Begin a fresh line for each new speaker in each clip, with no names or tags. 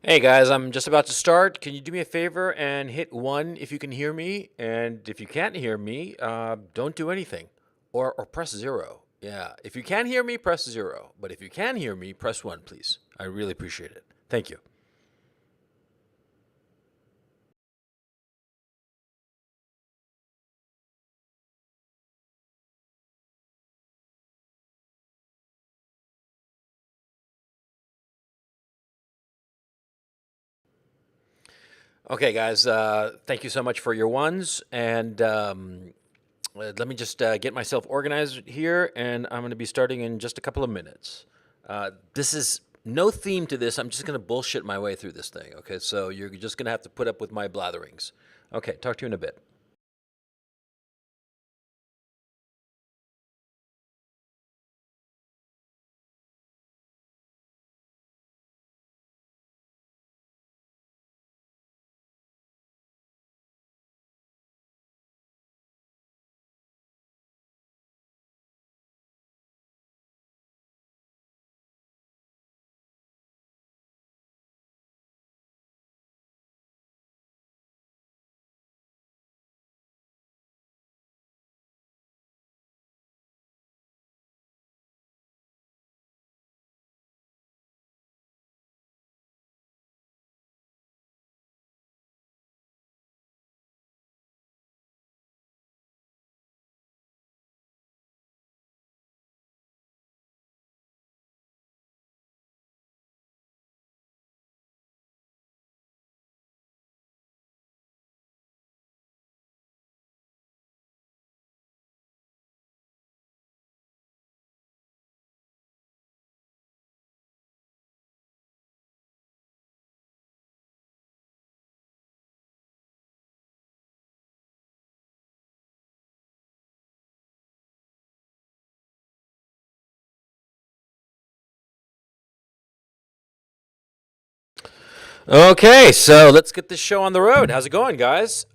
Hey guys, I'm just about to start. Can you do me a favor and hit one if you can hear me? And if you can't hear me, don't do anything. Or press zero. Yeah, if you can't hear me, press zero. But if you can hear me, press one, please. I really appreciate it. Thank you. Okay, guys, thank you so much for your ones. And let me just get myself organized here, and I'm going to be starting in just a couple of minutes. This is no theme to this. I'm just going to bullshit my way through this thing. Okay, so you're just going to have to put up with my blatherings. Okay, talk to you in a bit. Okay, so let's get this show on the road. How's it going, guys?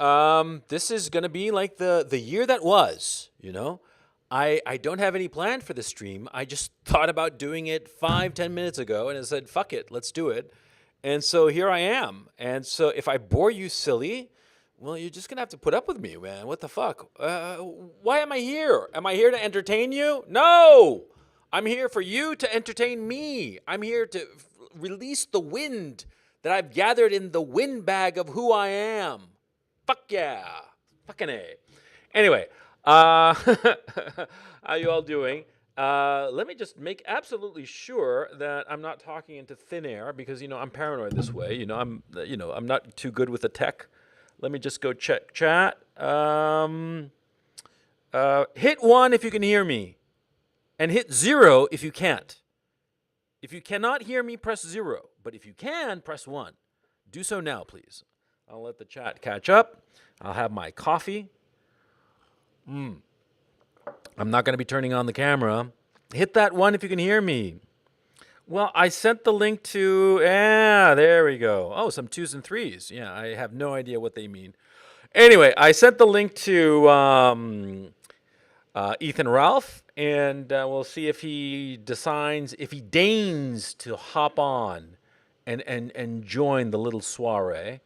This is gonna be like the year that was. I don't have any plan for the stream. I just thought about doing it 5-10 minutes ago, and I said, "Fuck it, let's do it." And so here I am. And so if I bore you silly, well, you're just gonna have to put up with me, man. What the fuck? Why am I here? Am I here to entertain you? No, I'm here for you to entertain me. I'm here to release the wind that I've gathered in the windbag of who I am. Fuck yeah. Fucking A. Anyway, how you all doing? Let me just make absolutely sure that I'm not talking into thin air because I'm paranoid this way. I'm not too good with the tech. Let me just go check chat. Hit one if you can hear me, and hit zero if you can't. If you cannot hear me, press zero. But if you can, press one. Do so now, please. I'll let the chat catch up. I'll have my coffee. I'm not going to be turning on the camera. Hit that one if you can hear me. Well, I sent the link to, there we go. Oh, some twos and threes. Yeah, I have no idea what they mean. Anyway, I sent the link to Ethan Ralph, and we'll see if he deigns to hop on and join the little soiree.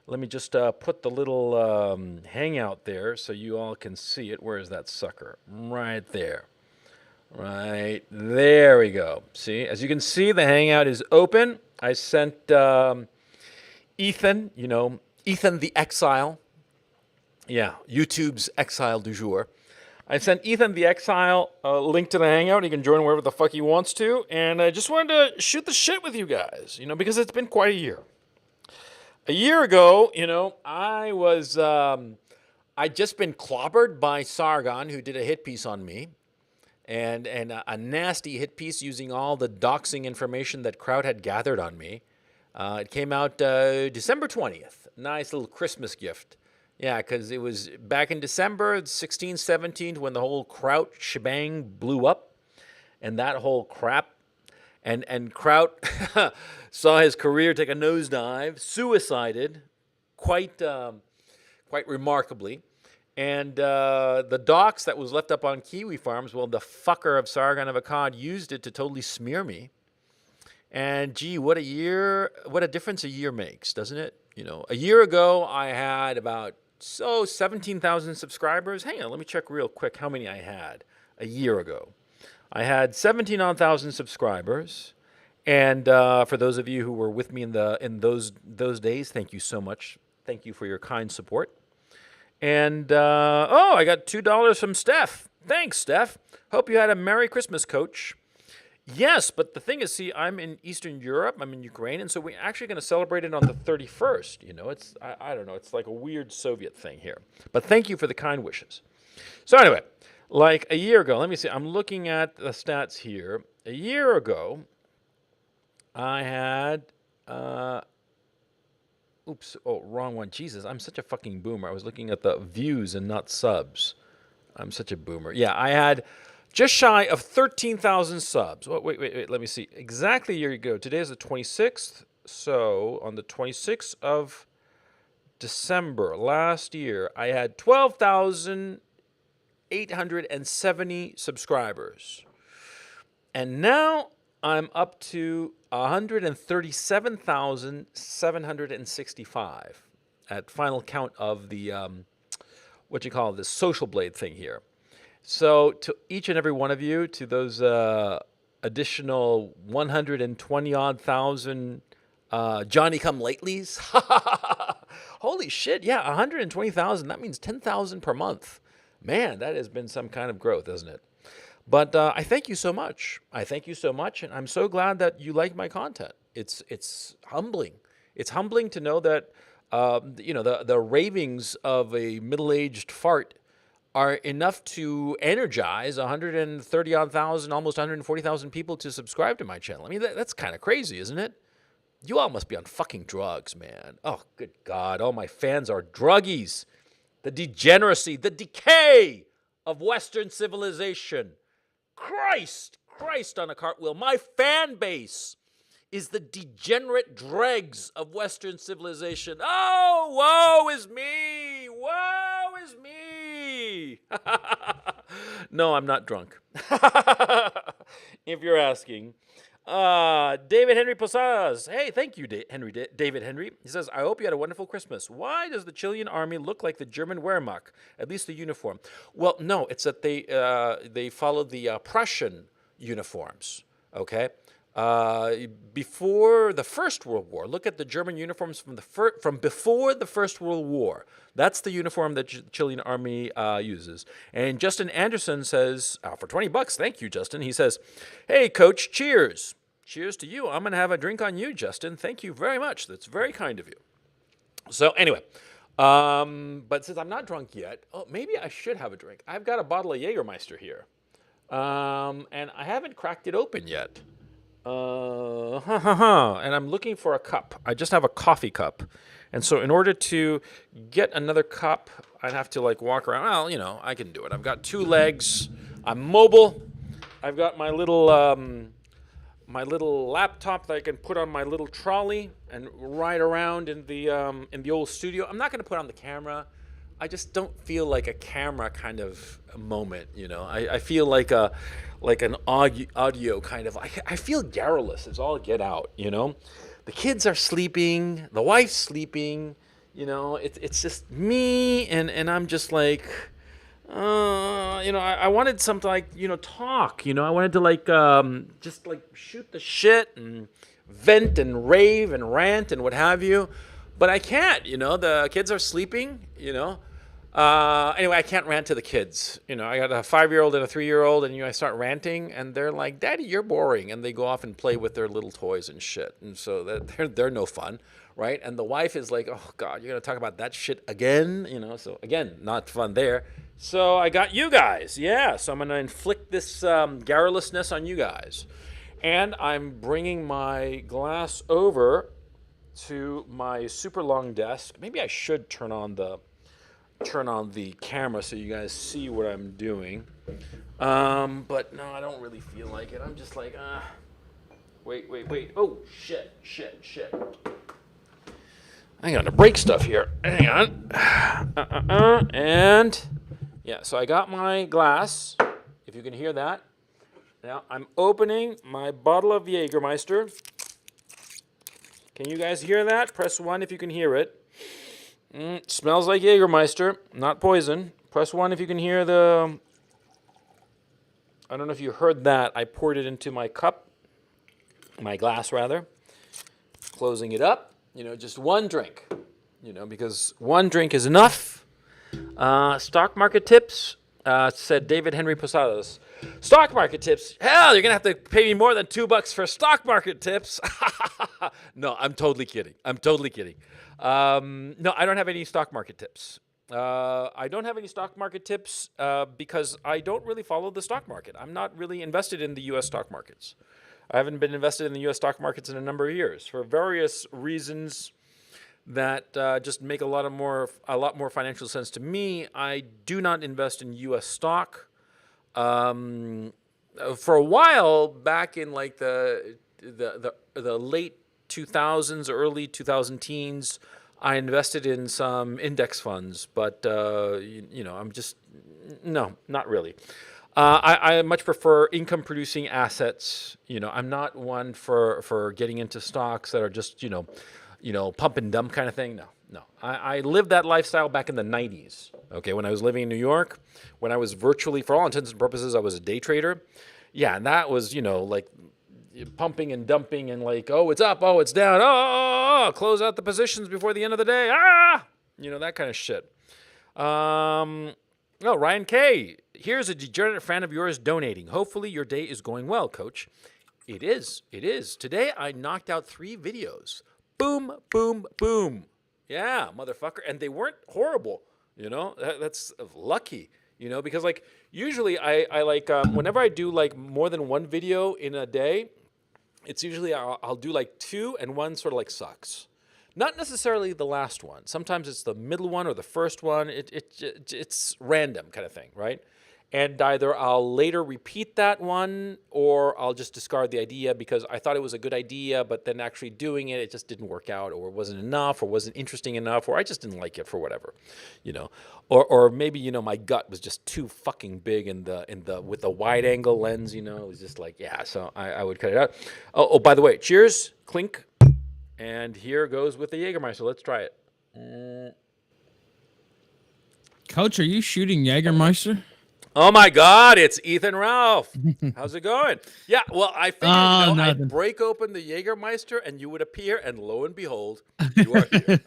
Let me just put the little hangout there so you all can see it. Where is that sucker? Right there. Right there we go. See, as you can see, the hangout is open. I sent Ethan, Ethan the Exile. Yeah, YouTube's Exile du jour. I sent Ethan the Exile a link to the Hangout. He can join wherever the fuck he wants to. And I just wanted to shoot the shit with you guys, because it's been quite a year. A year ago, I'd just been clobbered by Sargon, who did a hit piece on me. And a nasty hit piece using all the doxing information that Kraut had gathered on me. It came out December 20th. Nice little Christmas gift. Yeah, because it was back in December 16, 17 when the whole Kraut shebang blew up and that whole crap. And Kraut saw his career take a nosedive, suicided quite remarkably. And the docs that was left up on Kiwi Farms, well, the fucker of Sargon of Akkad used it to totally smear me. And gee, what a difference a year makes, doesn't it? A year ago I had about 17,000 subscribers. Hang on, let me check real quick how many I had a year ago. I had 17,000 subscribers. And for those of you who were with me in those days, thank you so much. Thank you for your kind support. And I got $2 from Steph. Thanks, Steph. Hope you had a Merry Christmas, Coach. Yes, but the thing is, see, I'm in Eastern Europe. I'm in Ukraine, and so we're actually going to celebrate it on the 31st. It's I don't know. It's like a weird Soviet thing here. But thank you for the kind wishes. So anyway, like a year ago, let me see. I'm looking at the stats here. A year ago, I had. Wrong one. Jesus, I'm such a fucking boomer. I was looking at the views and not subs. I'm such a boomer. Yeah, I had just shy of 13,000 subs. Oh, wait. Let me see. Exactly a year ago. Today is the 26th. So on the 26th of December last year, I had 12,870 subscribers. And now I'm up to 137,765 at final count of the this Social Blade thing here. So to each and every one of you, to those additional 120 odd thousand Johnny Come Latelys, holy shit, yeah, 120,000. That means 10,000 per month. Man, that has been some kind of growth, hasn't it? But I thank you so much. I thank you so much, and I'm so glad that you like my content. It's humbling. It's humbling to know that the ravings of a middle-aged fart are enough to energize 130 odd thousand, almost 140,000 people to subscribe to my channel. I mean, that's kind of crazy, isn't it? You all must be on fucking drugs, man. Oh, good God. All my fans are druggies. The degeneracy, the decay of Western civilization. Christ on a cartwheel. My fan base is the degenerate dregs of Western civilization. Oh, woe is me. Woe is me. No, I'm not drunk. If you're asking. David Henry Posadas. Hey, thank you, David Henry. He says, I hope you had a wonderful Christmas. Why does the Chilean army look like the German Wehrmacht? At least the uniform. Well, no, it's that they followed the Prussian uniforms, okay? Before the First World War, look at the German uniforms from before the First World War. That's the uniform that the Chilean army uses. And Justin Anderson says, for $20, thank you, Justin. He says, hey, Coach, cheers. Cheers to you. I'm going to have a drink on you, Justin. Thank you very much. That's very kind of you. So anyway, but since I'm not drunk yet, maybe I should have a drink. I've got a bottle of Jägermeister here, and I haven't cracked it open yet. And I'm looking for a cup. I just have a coffee cup. And so in order to get another cup, I'd have to walk around. Well, I can do it. I've got two legs. I'm mobile. I've got my little laptop that I can put on my little trolley and ride around in the old studio. I'm not going to put on the camera. I just don't feel like a camera kind of moment, I feel like an audio kind of. I feel garrulous. It's all get out, The kids are sleeping. The wife's sleeping. It's just me, and I'm just like, I wanted something talk. I wanted to just shoot the shit and vent and rave and rant and what have you. But I can't, the kids are sleeping, Anyway, I can't rant to the kids. I got a 5-year-old and a 3-year-old, and I start ranting, and they're like, Daddy, you're boring. And they go off and play with their little toys and shit. And so they're no fun, right? And the wife is like, oh, God, you're going to talk about that shit again? So again, not fun there. So I got you guys. Yeah, so I'm going to inflict this garrulousness on you guys. And I'm bringing my glass over to my super long desk. Maybe I should turn on the camera so you guys see what I'm doing. But no, I don't really feel like it. I'm just like, wait. Oh, shit. Hang on, to break stuff here. Hang on. And yeah, so I got my glass, if you can hear that. Now I'm opening my bottle of Jägermeister. Can you guys hear that? Press 1 if you can hear it. Smells like Jägermeister, not poison. Press 1 if you can hear the... I don't know if you heard that. I poured it into my cup, my glass rather. Closing it up. Just one drink. Because one drink is enough. Stock market tips, said David Henry Posadas. Stock market tips? Hell, you're going to have to pay me more than $2 for stock market tips. No, I'm totally kidding. No, I don't have any stock market tips. I don't have any stock market tips because I don't really follow the stock market. I'm not really invested in the U.S. stock markets. I haven't been invested in the U.S. stock markets in a number of years for various reasons that just make a lot more financial sense to me. I do not invest in U.S. stock. For a while back in like the late 2000s, early 2000 teens, I invested in some index funds, but I'm just not really. I much prefer income-producing assets. I'm not one for getting into stocks that are just pump and dump kind of thing. No. I lived that lifestyle back in the 90s. Okay, when I was living in New York, when I was virtually, for all intents and purposes, I was a day trader. Yeah, and that was like pumping and dumping and like, oh, it's up, oh, it's down, close out the positions before the end of the day, that kind of shit. Ryan K. Here's a degenerate fan of yours donating. Hopefully your day is going well, Coach. It is. Today I knocked out 3 videos. Boom, boom, boom. Yeah, motherfucker. And they weren't horrible. That's lucky. Because like usually I like whenever I do like more than one video in a day, it's usually I'll do like 2 and one sort of like sucks. Not necessarily the last one. Sometimes it's the middle one or the first one. It's random kind of thing, right? And either I'll later repeat that one or I'll just discard the idea because I thought it was a good idea, but then actually doing it just didn't work out or wasn't enough or wasn't interesting enough or I just didn't like it for whatever, Or maybe, my gut was just too fucking big with the wide angle lens, it was just like, yeah, so I would cut it out. Oh, by the way, cheers, clink. And here goes with the Jägermeister. Let's try it.
Coach, are you shooting Jägermeister?
Oh my God, it's Ethan Ralph. How's it going? Yeah, well, I figured I'd break open the Jägermeister and you would appear, and lo and behold, you are here.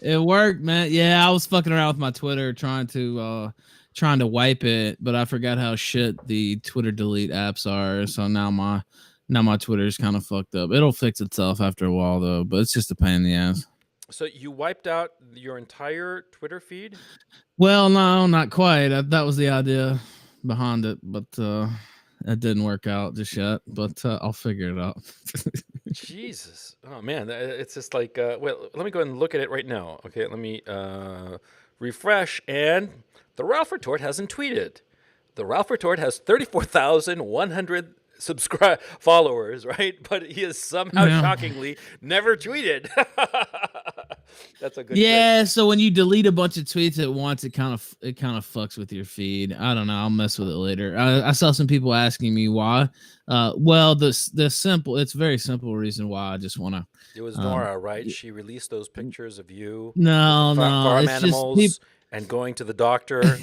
It worked, man. Yeah, I was fucking around with my Twitter trying to wipe it, but I forgot how shit the Twitter delete apps are. So now my Twitter's kind of fucked up. It'll fix itself after a while though, but it's just a pain in the ass.
So you wiped out your entire Twitter feed?
Well, no, not quite. That was the idea behind it, but it didn't work out just yet. But I'll figure it out.
Jesus. Oh, man. It's just like, well, let me go ahead and look at it right now. Okay, let me refresh. And the Ralph Retort hasn't tweeted. The Ralph Retort has 34,100 followers, right? But he has somehow shockingly never tweeted. That's a good
thing. So when you delete a bunch of tweets at once, it kind of fucks with your feed. I don't know. I'll mess with it later. I saw some people asking me why. Well, it's a very simple reason why. I just want to.
It was Nora, right? She released those pictures of you.
No,
farm animals. And going to the doctor.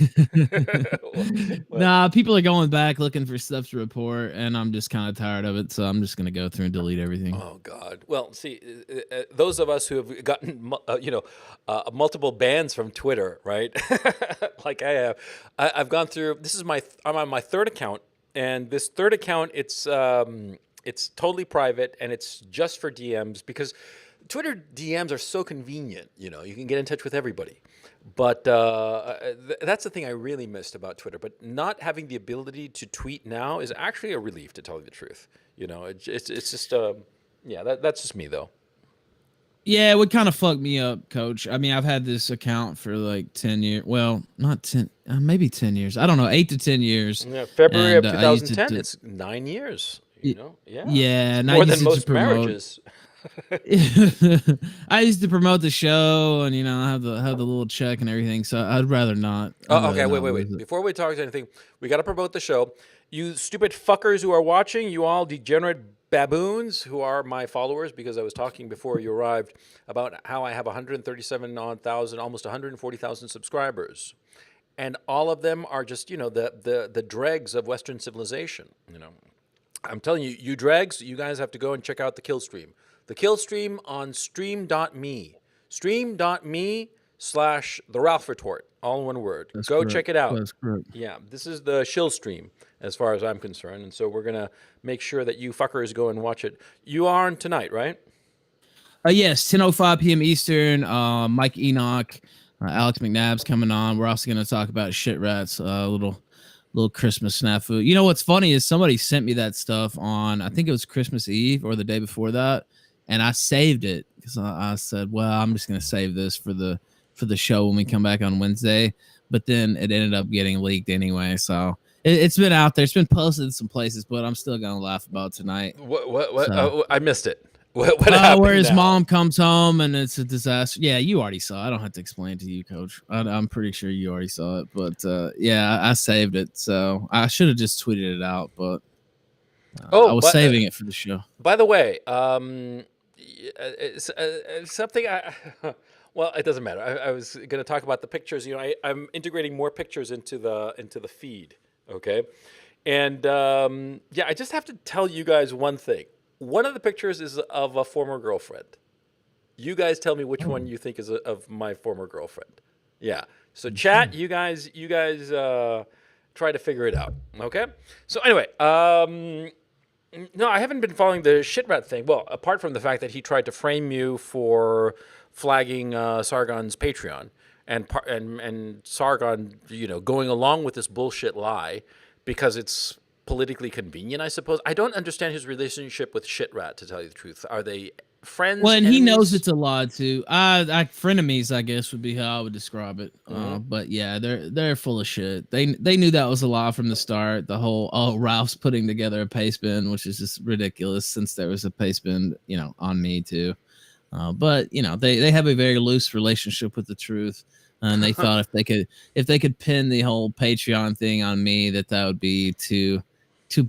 Nah, people are going back looking for stuff to report, and I'm just kind of tired of it, so I'm just going to go through and delete everything.
Oh, God. Well, see, those of us who have gotten, multiple bans from Twitter, right? Like I have, I've gone through, I'm on my 3rd account, and this 3rd account, it's totally private, and it's just for DMs, because Twitter DMs are so convenient, you can get in touch with everybody. But that's the thing I really missed about Twitter. But not having the ability to tweet now is actually a relief, to tell you the truth. It's just, that's just me, though.
Yeah, it would kind of fuck me up, Coach. I mean, I've had this account for like 10 years. Well, not 10, maybe 10 years. I don't know, 8 to 10 years.
Yeah, February of 2010, it's 9 years. Yeah.
Yeah,
it's more than most marriages.
I used to promote the show and have the little check and everything, so I'd rather not.
Okay, wait. Before we talk to anything, we got to promote the show. You stupid fuckers who are watching, you all degenerate baboons who are my followers, because I was talking before you arrived about how I have 137 odd thousand, almost 140,000 subscribers, and all of them are just the dregs of Western civilization. I'm telling you, you dregs, you guys have to go and check out the kill stream. The kill stream on stream.me. Stream.me/the Ralph Retort. All in one word.
That's
Go
correct.
check it out.
That's correct.
Yeah, this is the shill stream as far as I'm concerned. And so we're going to make sure that you fuckers go and watch it. You are on tonight, right?
Yes, 10:05 p.m. Eastern. Mike Enoch, Alex McNabb's coming on. We're also going to talk about shit rats, little Christmas snafu. You know what's funny is somebody sent me that stuff on, I think it was Christmas Eve or the day before that, and I saved it because I said, well, I'm just going to save this for the show when we come back on Wednesday. But then it ended up getting leaked anyway, so it's been out there. It's been posted in some places, but I'm still going to laugh about tonight.
What?
So.
I missed it. What happened
where his
now?
mom comes home and it's a disaster. Yeah, you already saw it. I don't have to explain to you, Coach. I'm pretty sure you already saw it. But yeah, I saved it. So I should have just tweeted it out, but I was saving it for the show.
By the way, something well, it doesn't matter. I was going to talk about the pictures. I'm integrating more pictures into the feed. Okay, and yeah, I just have to tell you guys one thing. One of the pictures is of a former girlfriend. You guys tell me which one you think is of my former girlfriend. Yeah. So chat, you guys try to figure it out. Okay. So anyway, no, I haven't been following the shit rat thing. Well, apart from the fact that he tried to frame you for flagging Sargon's Patreon and Sargon, going along with this bullshit lie because it's politically convenient, I suppose. I don't understand his relationship with shit rat, to tell you the truth. Are they friends?
Well, and
enemies?
he knows it's a lie too. Frenemies, I guess, would be how I would describe it. But yeah, they're full of shit. They knew that was a lie from the start. The whole Ralph's putting together a paste bin, which is just ridiculous since there was a paste bin, on me too. But they have a very loose relationship with the truth, and they thought if they could pin the whole Patreon thing on me, that would be to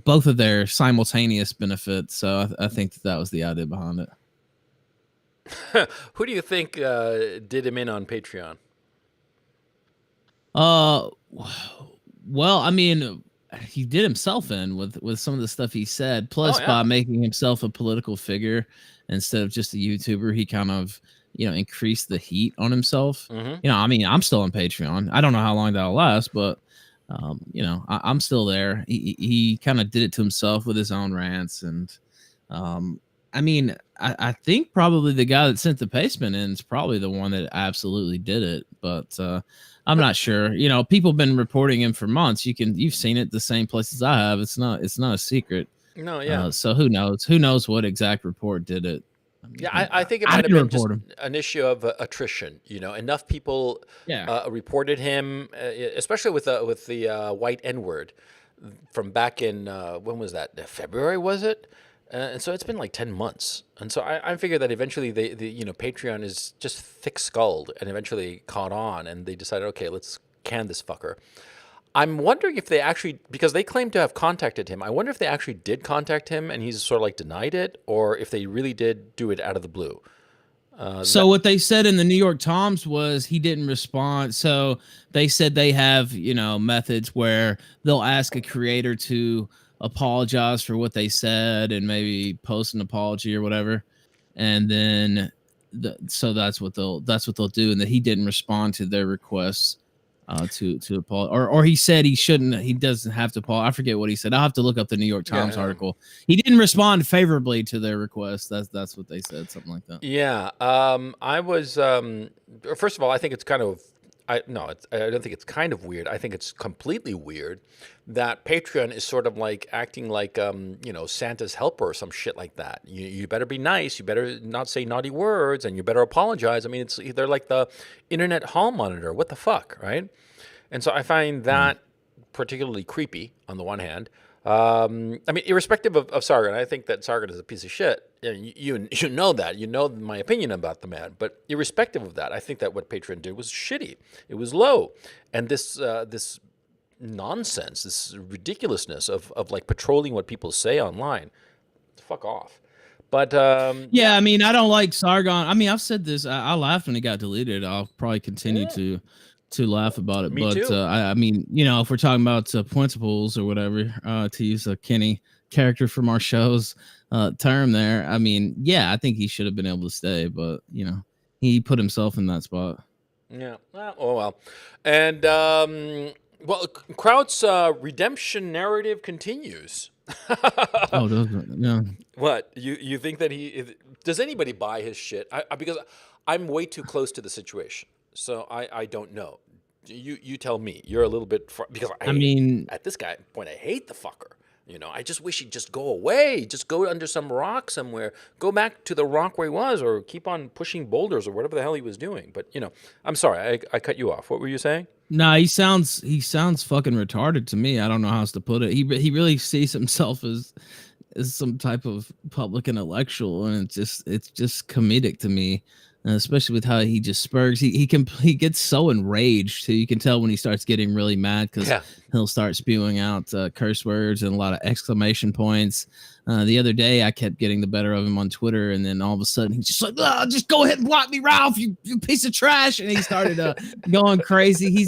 both of their simultaneous benefits. So I think that was the idea behind it.
Who do you think did him in on Patreon?
Well, I mean, he did himself in with some of the stuff he said. Plus, by making himself a political figure instead of just a YouTuber, he kind of increased the heat on himself. I mean, I'm still on Patreon. I don't know how long that'll last, but I'm still there. He kind of did it to himself with his own rants, and I mean, I think probably the guy that sent the pastebin in is probably the one that absolutely did it, but I'm not sure. People have been reporting him for months. You've seen it the same places I have. It's not a secret.
No, yeah.
So who knows? Who knows what exact report did it?
I think it might have been just an issue of attrition. Enough people reported him, especially with the white N-word from back in when was that? February, was it? And so it's been like 10 months. And so I figured that eventually the Patreon is just thick-skulled and eventually caught on, and they decided, okay, let's can this fucker. I'm wondering if they actually, because they claim to have contacted him, I wonder if they actually did contact him and he's sort of like denied it, or if they really did do it out of the blue.
So what they said in the New York Times was he didn't respond. So they said they have, methods where they'll ask a creator to apologize for what they said and maybe post an apology or whatever. And then so that's what they'll do. And that he didn't respond to their requests to apologize, or he said he doesn't have to apologize. I forget what he said. I'll have to look up the New York Times article. He didn't respond favorably to their request. That's what they said, something like that.
Yeah. I was first of all, I think it's kind of I don't think it's kind of weird. I think it's completely weird that Patreon is sort of like acting like Santa's helper or some shit like that. You better be nice. You better not say naughty words, and you better apologize. I mean, they're like the internet hall monitor. What the fuck, right? And so I find that particularly creepy on the one hand. I mean, irrespective of Sargon, I think that Sargon is a piece of shit. You know that. You know my opinion about the man. But irrespective of that, I think that what Patreon did was shitty. It was low. And this nonsense, this ridiculousness of like patrolling what people say online, fuck off. But
Yeah, I mean, I don't like Sargon. I mean, I've said this. I laughed when it got deleted. I'll probably continue to laugh about it.
Me
But
too.
I mean, if we're talking about principles or whatever, to use a Kenny character from our show's term there, I mean, yeah, I think he should have been able to stay, but he put himself in that spot.
Yeah. Well. And well, Kraut's redemption narrative continues.
Oh, yeah.
What you think that does anybody buy his shit? Because I'm way too close to the situation, so I don't know. You tell me. You're a little bit because
I mean,
at this guy point I hate the fucker. I just wish he'd just go away. Just go under some rock somewhere. Go back to the rock where he was, or keep on pushing boulders, or whatever the hell he was doing. But I'm sorry, I cut you off. What were you saying?
nah, he sounds fucking retarded to me. I don't know how else to put it. He really sees himself as some type of public intellectual, and it's just comedic to me, especially with how he just spurts. He gets so enraged too. You can tell when he starts getting really mad because he'll start spewing out curse words and a lot of exclamation points. The other day, I kept getting the better of him on Twitter, and then all of a sudden, he's just like, "Just go ahead and block me, Ralph, you piece of trash!" And he started going crazy.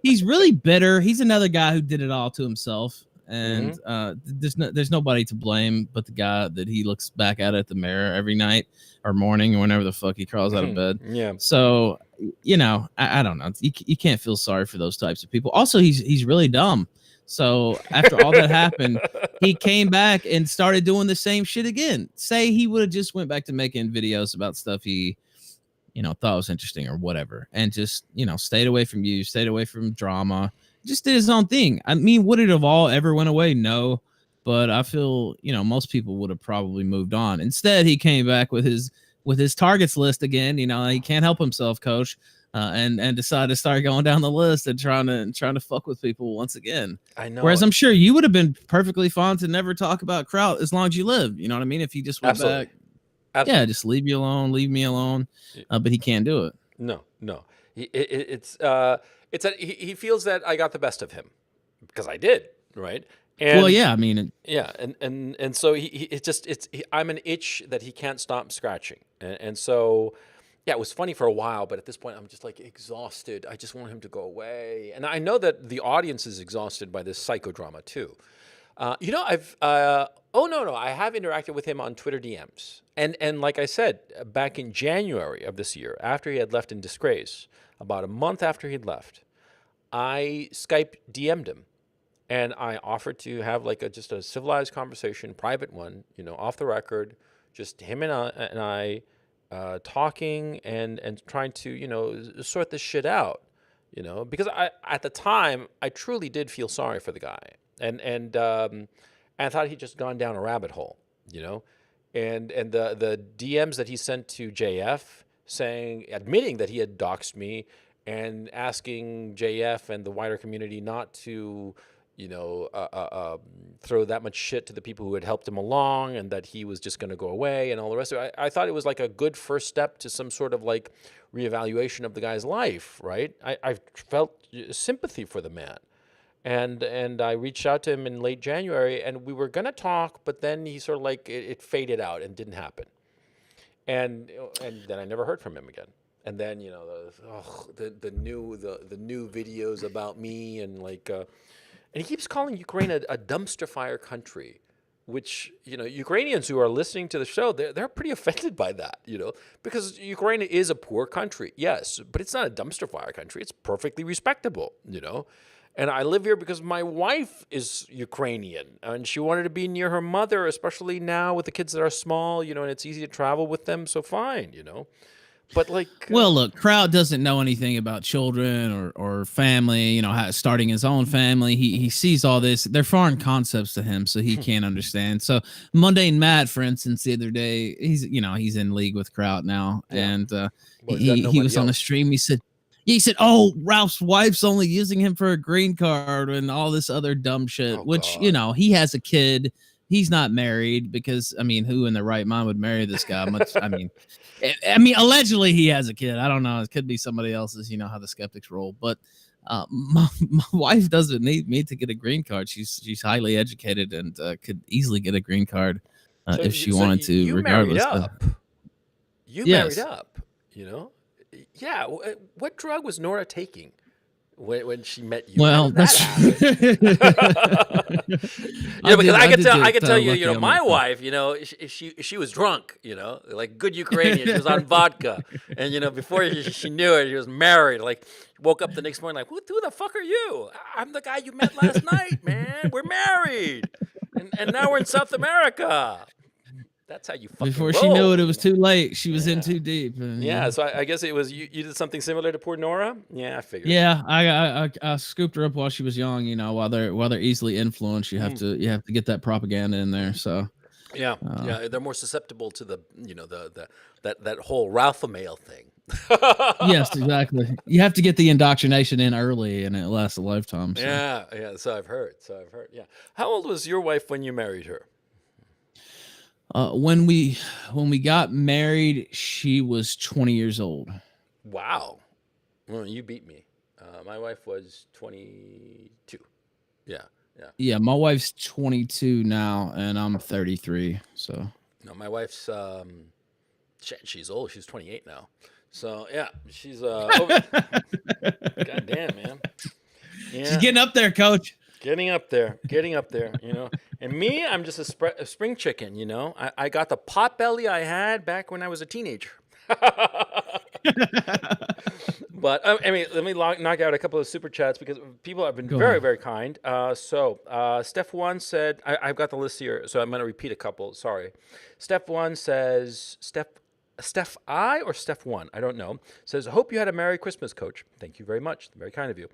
He's really bitter. He's another guy who did it all to himself. And there's nobody to blame but the guy that he looks back at the mirror every night or morning or whenever the fuck he crawls out of bed.
Yeah.
So I don't know. You can't feel sorry for those types of people. Also, he's really dumb. So after all that happened, he came back and started doing the same shit again. Say he would have just went back to making videos about stuff he thought was interesting or whatever, and just stayed away from you, stayed away from drama. Just did his own thing. I mean, would it have all ever went away? No, but I feel most people would have probably moved on. Instead, he came back with his targets list again. He can't help himself, coach, and decided to start going down the list and trying to fuck with people once again.
I know.
Whereas I'm sure you would have been perfectly fine to never talk about Kraut as long as you live. You know what I mean? If he just went back, yeah, just leave me alone. But he can't do it.
No. It's that he feels that I got the best of him because I did, right? And,
well, yeah, I mean,
yeah, and so I'm an itch that he can't stop scratching, and so yeah, it was funny for a while, but at this point I'm just like exhausted. I just want him to go away, and I know that the audience is exhausted by this psychodrama too. I've I have interacted with him on Twitter DMs, and like I said, back in January of this year, after he had left in disgrace. About a month after he'd left, I Skype DM'd him, and I offered to have just a civilized conversation, private one, off the record, just him and I talking and trying to sort this shit out, because at the time I truly did feel sorry for the guy, and I thought he'd just gone down a rabbit hole, and the DMs that he sent to JF. Admitting that he had doxed me and asking JF and the wider community not to, throw that much shit to the people who had helped him along, and that he was just going to go away and all the rest of it. I thought it was like a good first step to some sort of reevaluation of the guy's life, right? I felt sympathy for the man. And I reached out to him in late January, and we were going to talk, but then he sort of it faded out and didn't happen. And then I never heard from him again. And then the new videos about me and and he keeps calling Ukraine a dumpster fire country, which Ukrainians who are listening to the show they're pretty offended by that, because Ukraine is a poor country, yes, but it's not a dumpster fire country. It's perfectly respectable, And I live here because my wife is Ukrainian, and she wanted to be near her mother, especially now with the kids that are small, and it's easy to travel with them, so fine, But
well, look, Kraut doesn't know anything about children or family, starting his own family. He sees all this. They're foreign concepts to him, so he can't understand. So Mundane Matt, for instance, the other day, he's in league with Kraut now, and he was on the stream. He said, "Oh, Ralph's wife's only using him for a green card and all this other dumb shit." Which God. He has a kid. He's not married because who in their right mind would marry this guy? Allegedly he has a kid. I don't know. It could be somebody else's. How the skeptics roll. But my wife doesn't need me to get a green card. She's highly educated and could easily get a green card
So,
if she
so
wanted to,
you married
regardless.
up. You married
Yes.
up. You know. Yeah. What drug was Nora taking when she met you? How
Well,
did that
that's
happen?
I
Because
did. I did
I
get
could tell you,
lucky on
my
that front.
wife, she was drunk, like good Ukrainian. She was on vodka, and before she knew it, she was married. Like, woke up the next morning, like, who the fuck are you? I'm the guy you met last night, man. We're married, and now we're in South America. That's how you fucking
Before she knew it,
roll,
it was too late. She was in
Yeah.
too deep.
Yeah, so I guess it was you did something similar to poor Nora? Yeah, I figured.
Yeah, I scooped her up while she was young. While they're easily influenced, you have to get that propaganda in there. So
Yeah,
uh,
yeah, they're more susceptible to the that whole Ralph male thing.
yes, exactly. You have to get the indoctrination in early, and it lasts a lifetime. So
Yeah, yeah. So I've heard. Yeah. How old was your wife when you married her?
when we got married, she was 20 years old.
Wow. Well, you beat me. My wife was 22. Yeah, yeah.
Yeah, my wife's 22 now, and I'm 33. So
No, my wife's shit, she's old. She's 28 now. So yeah, she's God damn, man.
she's
Yeah.
getting up there, Coach.
Getting up there, And me, I'm just a spring chicken, I got the pot belly I had back when I was a teenager. But I mean, let me knock out a couple of super chats because people have been
Go
very,
on.
very kind. Steph One said, I've got the list here, so I'm going to repeat a couple. Sorry. Steph One says, Steph I or Steph One, I don't know, says, hope you had a Merry Christmas, Coach. Thank you very much. Very kind of you.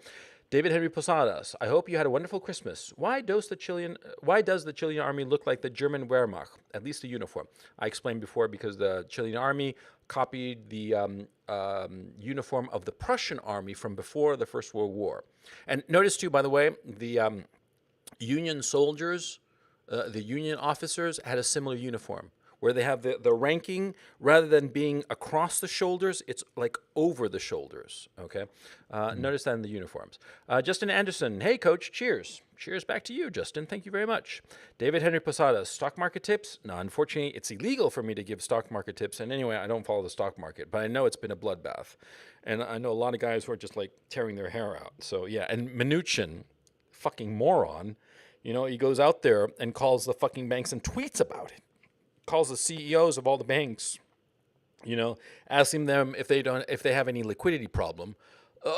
David Henry Posadas, I hope you had a wonderful Christmas. Why does the Chilean army look like the German Wehrmacht, at least the uniform? I explained before because the Chilean army copied the uniform of the Prussian army from before the First World War. And notice too, by the way, the Union soldiers, the Union officers had a similar uniform where they have the ranking rather than being across the shoulders, it's like over the shoulders. Okay, notice that in the uniforms. Justin Anderson, hey coach, cheers. Cheers back to you, Justin. Thank you very much. David Henry Posadas, stock market tips? No, unfortunately, it's illegal for me to give stock market tips. And anyway, I don't follow the stock market, but I know it's been a bloodbath. And I know a lot of guys who are just like tearing their hair out. So yeah, and Mnuchin, fucking moron, he goes out there and calls the fucking banks and tweets about it. Calls the CEOs of all the banks, asking them if they have any liquidity problem.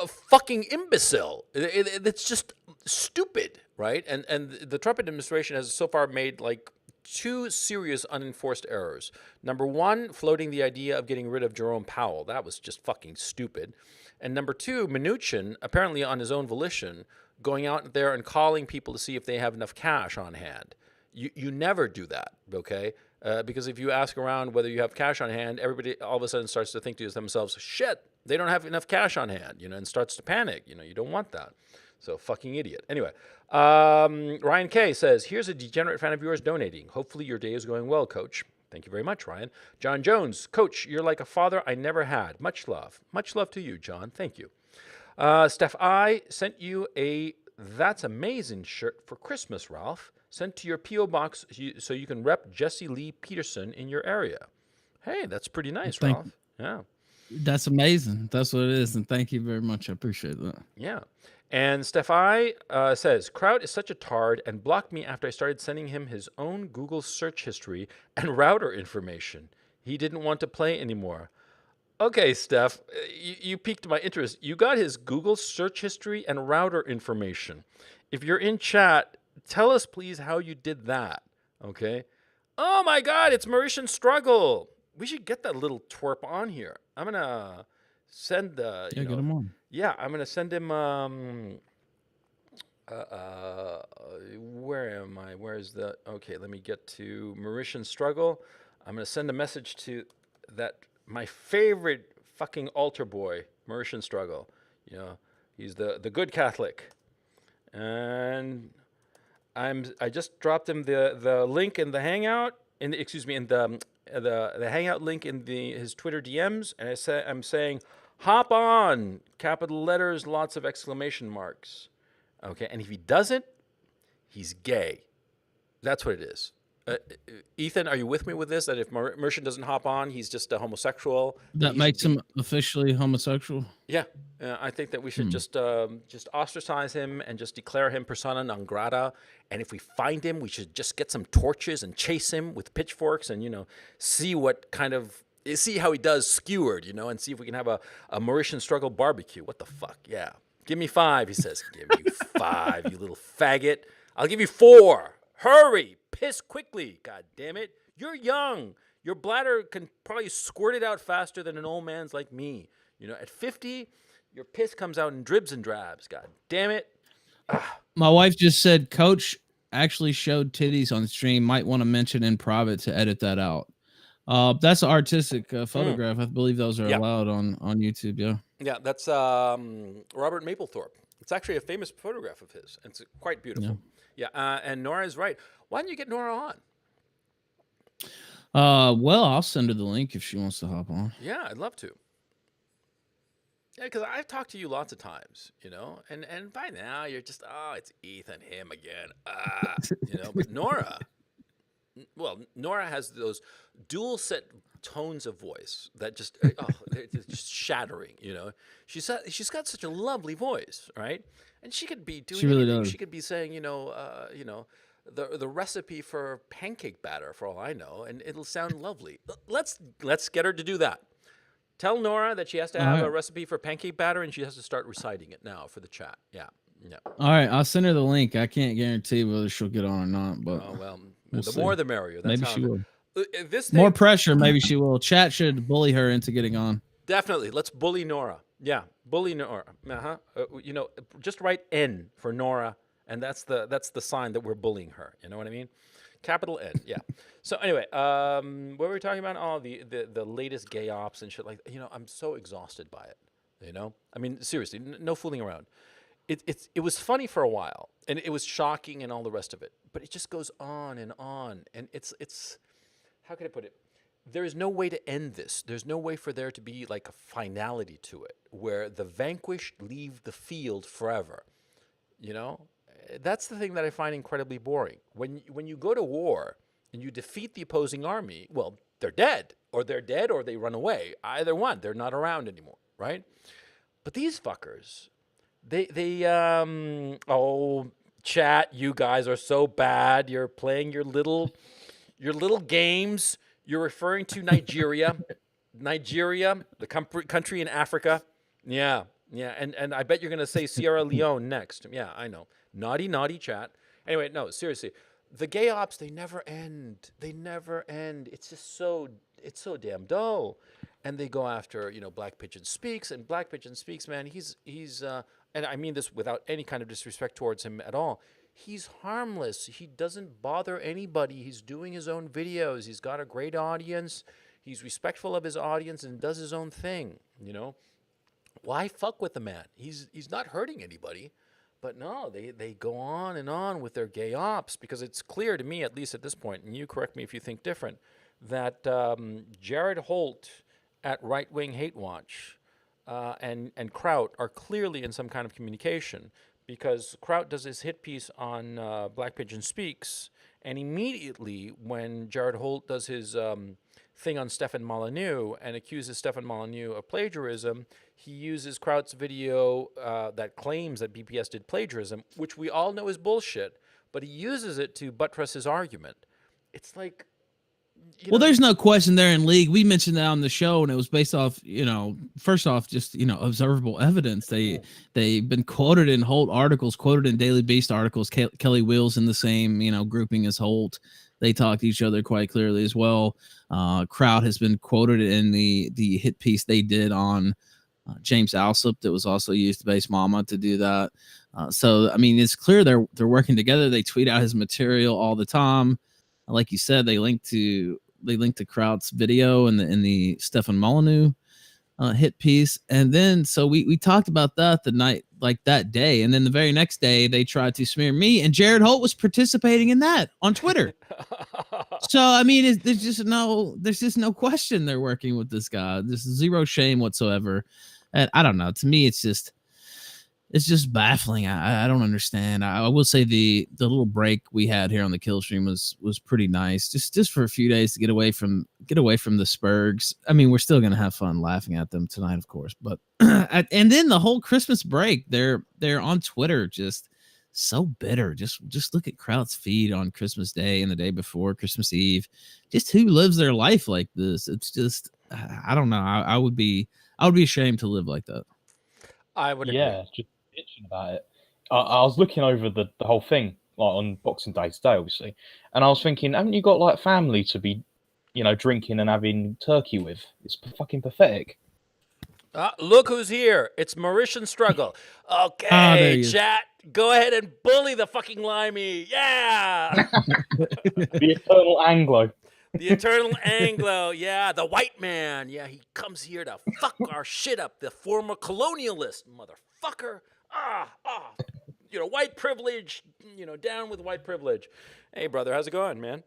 Fucking imbecile. It's just stupid, right? And the Trump administration has so far made like two serious unenforced errors. Number one, floating the idea of getting rid of Jerome Powell. That was just fucking stupid. And number two, Mnuchin, apparently on his own volition, going out there and calling people to see if they have enough cash on hand. You never do that, okay? Because if you ask around whether you have cash on hand, everybody all of a sudden starts to think to themselves, shit, they don't have enough cash on hand, and starts to panic. You don't want that. So fucking idiot. Anyway, Ryan K says, here's a degenerate fan of yours donating. Hopefully your day is going well, Coach. Thank you very much, Ryan. John Jones, Coach, you're like a father I never had. Much love. Much love to you, John. Thank you. Steph, I sent you a That's Amazing shirt for Christmas, Ralph. Sent to your P.O. box so you can rep Jesse Lee Peterson in your area. Hey, that's pretty nice, Ralph. Yeah.
That's amazing. That's what it is. And thank you very much. I appreciate that.
Yeah. And Steph I says, Kraut is such a tard and blocked me after I started sending him his own Google search history and router information. He didn't want to play anymore. Okay, Steph, you piqued my interest. You got his Google search history and router information. If you're in chat, tell us, please, how you did that, okay? Oh, my God, it's Mauritian Struggle. We should get that little twerp on here. I'm going to send
get him on.
Yeah, I'm going to send him, where am I? Where's the, okay, let me get to Mauritian Struggle. I'm going to send a message to my favorite fucking altar boy, Mauritian Struggle. He's the good Catholic. And I just dropped him the link in the Hangout in the Hangout link in his Twitter DMs, and I'm saying hop on, capital letters, lots of exclamation marks. Okay, and if he doesn't, he's gay. That's what it is. Ethan, are you with me with this? That if Mershon doesn't hop on, he's just a homosexual. That
That
he should
makes
be.
him officially homosexual.
Yeah, I think that we should just ostracize him and just declare him persona non grata. And if we find him, we should just get some torches and chase him with pitchforks and see what kind of see how he does skewered, and see if we can have a Mauritian struggle barbecue. What the fuck? Yeah, give me 5. He says, give me 5, you little faggot. I'll give you 4. Hurry, piss quickly. God damn it, you're young. Your bladder can probably squirt it out faster than an old man's like me. At 50, your piss comes out in dribs and drabs. God damn it.
My wife just said Coach actually showed titties on stream. Might want to mention in private to edit that out. That's an artistic photograph. I believe those are allowed on YouTube. Yeah.
Yeah, that's Robert Mapplethorpe. It's actually a famous photograph of his. It's quite beautiful. Yeah, and Nora is right. Why don't you get Nora on?
Well, I'll send her the link if she wants to hop on.
Yeah, I'd love to. Yeah, because I've talked to you lots of times, and by now you're just, it's Ethan, him again, But Nora, Nora has those dual set tones of voice that just, they're just shattering, She's got such a lovely voice, right? And she could be doing anything. She could be saying, the recipe for pancake batter for all I know, and it'll sound lovely. Let's get her to do that. Tell Nora that she has to have a recipe for pancake batter, and she has to start reciting it now for the chat. Yeah.
All right, I'll send her the link. I can't guarantee whether she'll get on or not, but
we'll the more the merrier.
Maybe she will.
This thing,
more pressure, maybe she will. Chat should bully her into getting on.
Definitely, let's bully Nora. Yeah, bully Nora. Just write N for Nora, and that's the sign that we're bullying her. You know what I mean? Capital N, yeah. So anyway, what were we talking about? Oh, the latest gay ops and shit like that. I'm so exhausted by it. I mean, seriously, no fooling around. It was funny for a while, and it was shocking and all the rest of it. But it just goes on, and it's how can I put it? There is no way to end this. There's no way for there to be like a finality to it, where the vanquished leave the field forever. That's the thing that I find incredibly boring. When you go to war and you defeat the opposing army, well, they're dead, or they run away. Either one, they're not around anymore, right? But these fuckers, chat, you guys are so bad. You're playing your little games. You're referring to Nigeria, the country in Africa. Yeah, and I bet you're gonna say Sierra Leone next. Yeah, I know. Naughty chat. Anyway, no, seriously. The gay ops, they never end. It's just so damn dull. And they go after, Black Pigeon Speaks, and Black Pigeon Speaks, man, he's and I mean this without any kind of disrespect towards him at all. He's harmless. He doesn't bother anybody. He's doing his own videos. He's got a great audience. He's respectful of his audience and does his own thing, Why fuck with the man? He's not hurting anybody. But no, they go on and on with their gay ops, because it's clear to me, at least at this point, and you correct me if you think different, that Jared Holt at Right Wing Hate Watch and Kraut are clearly in some kind of communication, because Kraut does his hit piece on Black Pigeon Speaks, and immediately when Jared Holt does his thing on Stefan Molyneux and accuses Stefan Molyneux of plagiarism, he uses Kraut's video that claims that BPS did plagiarism, which we all know is bullshit, but he uses it to buttress his argument. It's like,
there's no question they're in league. We mentioned that on the show, and it was based off, first off, just, observable evidence. They've been quoted in Holt articles, quoted in Daily Beast articles. Kelly Wheels in the same, grouping as Holt. They talk to each other quite clearly as well. Kraut has been quoted in the hit piece they did on James Alsop that was also used to base Mama to do that. So, I mean, it's clear they're working together. They tweet out his material all the time. Like you said, they link to Kraut's video and the Stefan Molyneux hit piece. And then, so we talked about that the night, like that day. And then the very next day, they tried to smear me, and Jared Holt was participating in that on Twitter. So, I mean, there's just no question they're working with this guy. There's zero shame whatsoever. And I don't know. To me, it's just, it's just baffling. I don't understand. I will say the little break we had here on the kill stream was pretty nice. Just for a few days to get away from the Spurgs. I mean, we're still gonna have fun laughing at them tonight, of course. But and then the whole Christmas break, they're on Twitter just so bitter. Just look at Kraut's feed on Christmas Day and the day before Christmas Eve. Just who lives their life like this? It's just I don't know. I would be ashamed to live like that.
I would agree.
Yeah, just bitching about it. I was looking over the whole thing like on Boxing Day today, obviously, and I was thinking, haven't you got like family to be, drinking and having turkey with? It's fucking pathetic.
Look who's here. It's Mauritian Struggle.
there
Okay,
he is.
chat. Go ahead and bully the fucking limey. Yeah.
The eternal Anglo.
The eternal Anglo. Yeah. The white man. Yeah. He comes here to fuck our shit up. The former colonialist motherfucker. White privilege. Down with white privilege. Hey, brother. How's it going, man?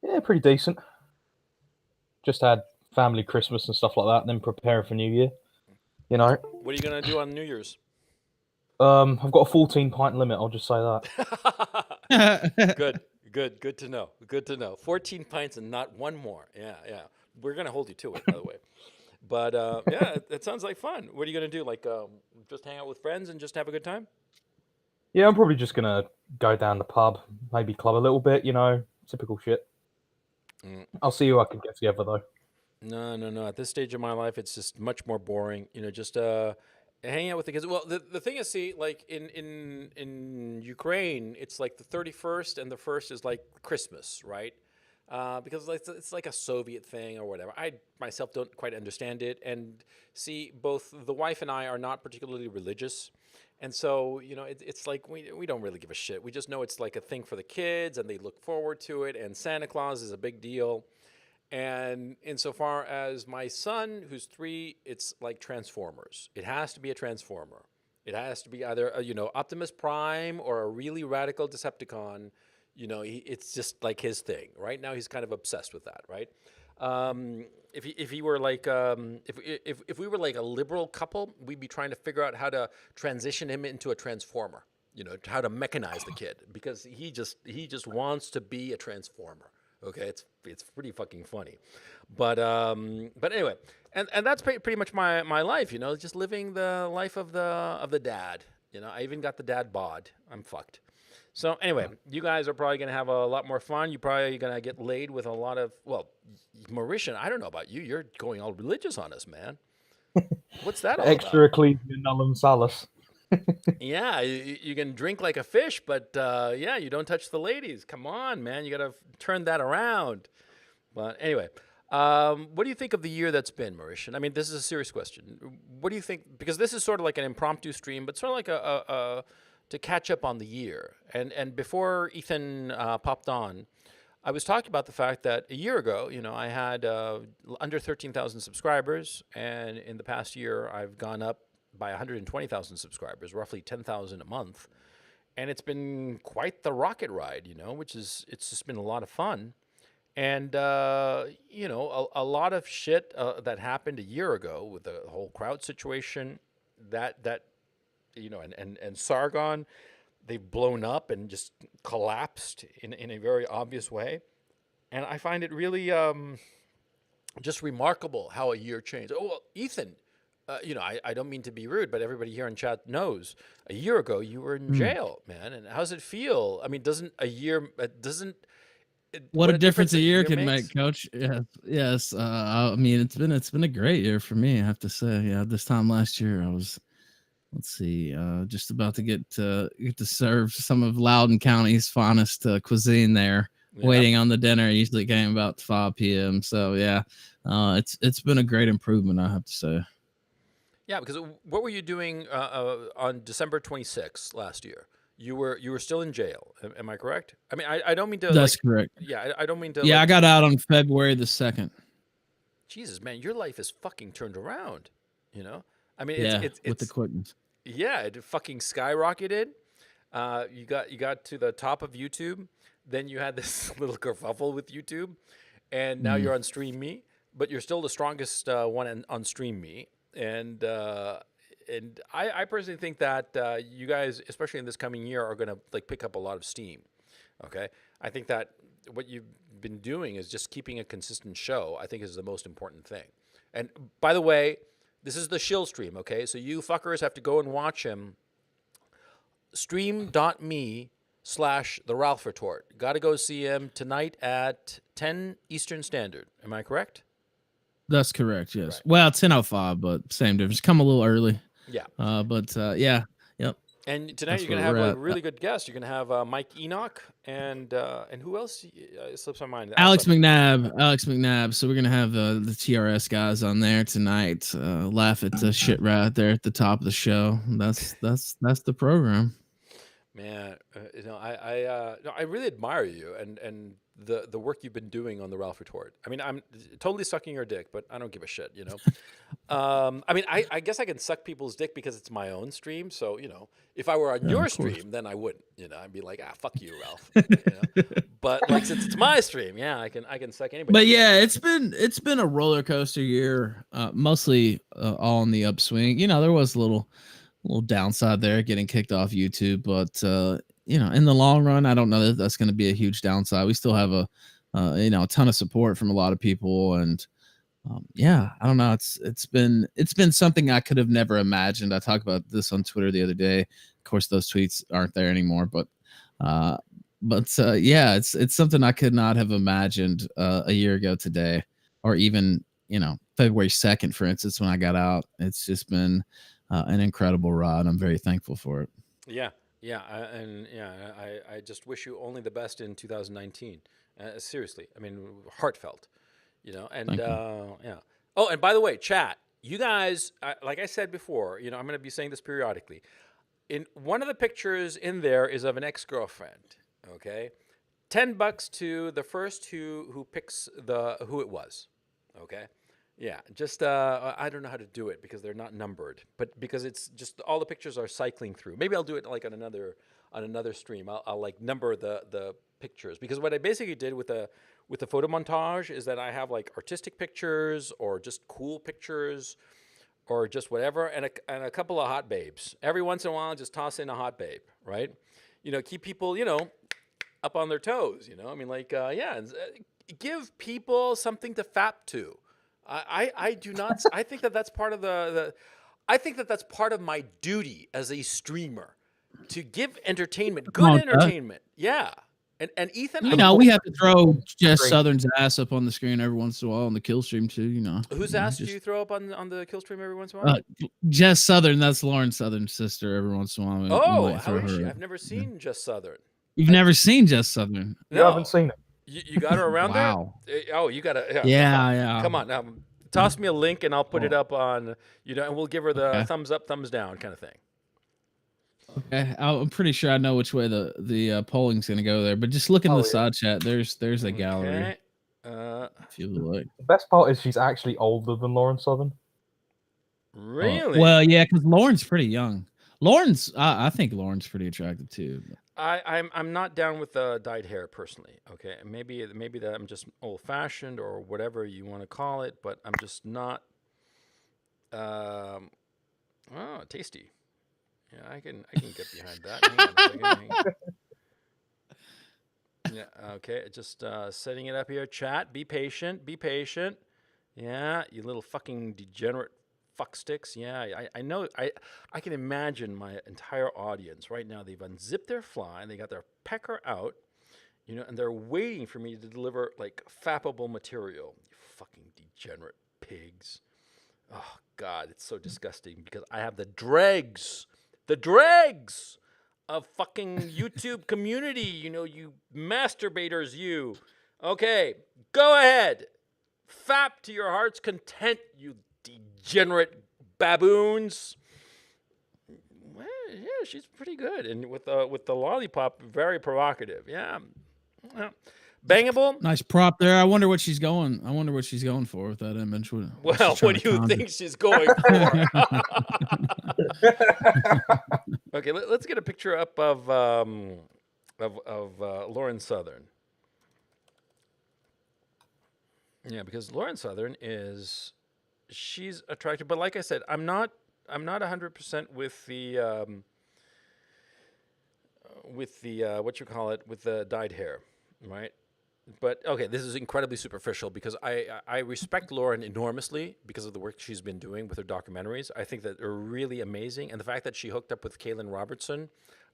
Yeah, pretty decent. Just had family Christmas and stuff like that, and then preparing for New Year.
What are you going to do on New Year's?
I've got a 14-pint limit, I'll just say that.
Good to know. Good to know. 14 pints and not one more. Yeah. We're going to hold you to it, by the way. But, yeah, it sounds like fun. What are you going to do? Like, just hang out with friends and just have a good time?
Yeah, I'm probably just going to go down the pub, maybe club a little bit, typical shit. I'll see who I can get together, though.
No. At this stage of my life, it's just much more boring. Just hanging out with the kids. Well, the thing is, see, like in Ukraine, it's like the 31st, and the 1st is like Christmas, right? Because it's like a Soviet thing or whatever. I myself don't quite understand it. And see, both the wife and I are not particularly religious. And so, it's like we don't really give a shit. We just know it's like a thing for the kids, and they look forward to it. And Santa Claus is a big deal. And insofar as my son, who's 3, it's like Transformers. It has to be a Transformer. It has to be either Optimus Prime or a really radical Decepticon. It's just like his thing. Right now, he's kind of obsessed with that. Right. If he were like if we were like a liberal couple, we'd be trying to figure out how to transition him into a Transformer. How to mechanize the kid, because he just wants to be a Transformer. Okay, it's pretty fucking funny, but anyway, and that's pretty much my life. Just living the life of the dad. I even got the dad bod. I'm fucked. So anyway, you guys are probably gonna have a lot more fun. You're probably gonna get laid with a lot of Mauritian. I don't know about you. You're going all religious on us, man. What's that all
Extra
about?
ecclesia nullum salus.
Yeah, you can drink like a fish, but yeah, you don't touch the ladies. Come on, man, you gotta turn that around. But anyway, what do you think of the year that's been, Mauritian? I mean, this is a serious question. What do you think? Because this is sort of like an impromptu stream, but sort of like a to catch up on the year. And before Ethan popped on, I was talking about the fact that a year ago, I had under 13,000 subscribers, and in the past year, I've gone up by 120,000 subscribers, roughly 10,000 a month. And it's been quite the rocket ride, it's just been a lot of fun. And, a lot of shit that happened a year ago with the whole crowd situation, that and Sargon, they've blown up and just collapsed in a very obvious way. And I find it really just remarkable how a year changed. Oh, well, Ethan, I don't mean to be rude, but everybody here in chat knows a year ago you were in jail, man. And how's it feel? I mean,
what a difference a year can
makes?
make, Coach. Yes. I mean, it's been a great year for me, I have to say. Yeah, this time last year I was, just about to get to serve some of Loudoun County's finest cuisine there. Yeah. Waiting on the dinner. Usually came about 5 p.m. So yeah, it's been a great improvement, I have to say.
Yeah, because what were you doing on December 26th last year? You were still in jail. Am I correct? I mean, I don't mean to.
That's correct.
Yeah, I don't mean to.
Yeah, I got out on February the 2nd.
Jesus, man, your life is fucking turned around. I mean, it's
with the quickness.
Yeah, it fucking skyrocketed. You got to the top of YouTube. Then you had this little kerfuffle with YouTube, and now you're on Stream Me. But you're still the strongest one on Stream Me. And and I personally think that you guys, especially in this coming year, are going to like pick up a lot of steam. Okay, I think that what you've been doing is just keeping a consistent show. I think is the most important thing. And by the way, this is the shill stream. Okay, so you fuckers have to go and watch him. Stream.me/the Ralph Retort. Got to go see him tonight at 10 Eastern Standard. Am I correct?
That's correct. Yes.
Right.
Well, 10:05, but same difference. Come a little early.
Yeah.
Yeah. Yep.
And tonight
That's
you're gonna
where
have
we're
a
at.
really good guest. You're gonna have Mike Enoch and who else slips my mind?
Alex McNabb. So we're gonna have the TRS guys on there tonight. Laugh at the shit right there at the top of the show. That's the program.
Man, I really admire you and the work you've been doing on the Ralph Retort. I mean, I'm totally sucking your dick, but I don't give a shit, you know. I mean, I guess I can suck people's dick because it's my own stream. So, you know, if I were on your stream, then I wouldn't, you know. I'd be like, fuck you, Ralph. You know? But like, since it's my stream, yeah, I can suck anybody.
But yeah, it's been a roller coaster year. Mostly all in the upswing. You know, there was a little downside there, getting kicked off YouTube, but you know, in the long run, I don't know that that's going to be a huge downside. We still have a ton of support from a lot of people, and yeah, I don't know. It's been something I could have never imagined. I talked about this on Twitter the other day. Of course, those tweets aren't there anymore, but yeah, it's something I could not have imagined a year ago today, or even February 2nd, for instance, when I got out. It's just been an incredible ride. I'm very thankful for it.
Yeah, I just wish you only the best in 2019. Seriously, I mean, heartfelt, and yeah. Oh, and by the way, chat, you guys, like I said before, I'm going to be saying this periodically. In one of the pictures in there is of an ex-girlfriend. Okay, $10 to the first who picks who it was. Okay. Yeah, just I don't know how to do it because they're not numbered, but because it's just all the pictures are cycling through. Maybe I'll do it like on another stream. I'll like number the pictures, because what I basically did with the photo montage is that I have like artistic pictures or just cool pictures or just whatever, and a couple of hot babes. Every once in a while, just toss in a hot babe, right? Keep people up on their toes. I mean, like give people something to fap to. I do not. I think that's part of I think that's part of my duty as a streamer, to give entertainment, good entertainment. Yeah, and Ethan,
we have to throw Jess Southern's ass up on the screen every once in a while on the kill stream too.
Whose ass do you throw up on the kill stream every once in a while?
Jess Southern, that's Lauren Southern's sister. Every once in a while.
Oh, how is she? I've never seen Jess Southern.
You've never seen Jess Southern?
No. You haven't seen it.
You got her around
wow.
there? Oh, you got to.
Yeah.
Come on, toss me a link and I'll put it up on, and we'll give her the thumbs up, thumbs down kind of thing.
Okay, I'm pretty sure I know which way the polling's gonna go there, but just look in the side chat. There's a gallery. If you look.
The best part is she's actually older than Lauren Southern.
Really?
Well, yeah, because Lauren's pretty young. I think Lauren's pretty attractive too.
I'm not down with dyed hair personally. Okay, maybe that I'm just old fashioned or whatever you want to call it, but I'm just not. Tasty. Yeah, I can get behind that. Hang on a second. Yeah. Okay. Just setting it up here. Chat. Be patient. Yeah, you little fucking degenerate fucksticks. Yeah, I know. I can imagine my entire audience right now. They've unzipped their fly and they got their pecker out, and they're waiting for me to deliver like fappable material. You fucking degenerate pigs. Oh God, it's so disgusting because I have the dregs of fucking YouTube community. You masturbators. You. Okay, go ahead. Fap to your heart's content, you degenerate baboons. Well, yeah, she's pretty good, and with the lollipop, very provocative. Yeah, bangable.
Nice prop there. I wonder what she's going. For with that image.
What do you think she's going for? Okay, let's get a picture up of Lauren Southern. Yeah, because Lauren Southern she's attractive, but like I said, I'm not I'm not 100% with the what you call it, with the dyed hair, right? But okay, this is incredibly superficial because I respect Lauren enormously because of the work she's been doing with her documentaries. I think that they're really amazing, and the fact that she hooked up with Kaylin Robertson,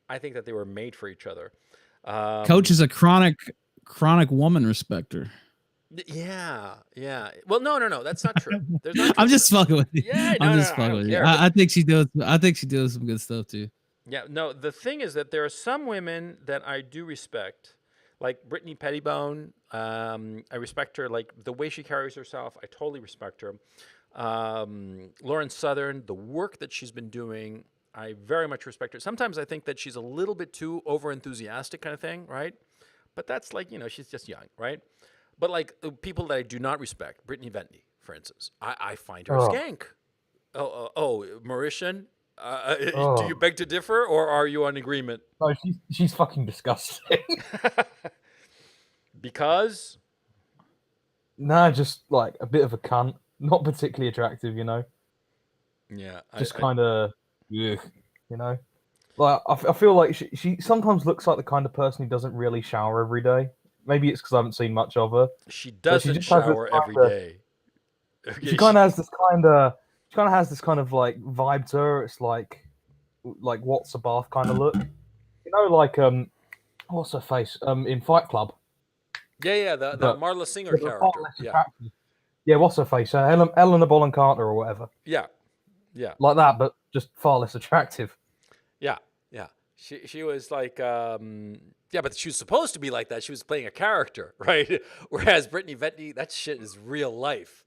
I think that they were made for each other.
Coach is a chronic woman respecter.
Yeah, yeah. Well, no, that's not true. There's not
I'm
truth in
just
it.
fucking with you.
Yeah,
I'm
no, no,
just
no, I
fucking
don't
with you.
care. But
I think she does. I think she does some good stuff too.
yeah, no, the thing is that there are some women that I do respect, like Brittany Pettibone. I respect her, like the way she carries herself. I totally respect her. Lauren Southern, the work that she's been doing, I very much respect her. Sometimes I think that she's a little bit too over enthusiastic, kind of thing, right? But that's like, she's just young, right? But like people that I do not respect, Brittany Ventney, for instance, I find her a
Oh,
skank. Oh, Mauritian, do you
oh.
beg to differ, or are you on agreement?
No, she's fucking disgusting.
Because
Nah, just like a bit of a cunt. Not particularly attractive,
yeah,
Just kind of, you know. Like I feel like she sometimes looks like the kind of person who doesn't really shower every day. Maybe it's because I haven't seen much of her,
she
but she
doesn't
just has this
shower every
kind of.
day.
She
Okay,
kind of has this kind of. She kind of has this kind of like vibe to her. It's like what's a bath kind of look. Like what's her face? In Fight Club,
yeah, the
but
Marla Singer
with a far
character.
less
Yeah,
attractive. Yeah, what's her face? Helena Bonham Carter or whatever,
yeah, yeah,
like that, but just far less attractive.
yeah, yeah. She was like, yeah, but she was supposed to be like that. She was playing a character, right? Whereas Brittany Ventney, that shit is real life.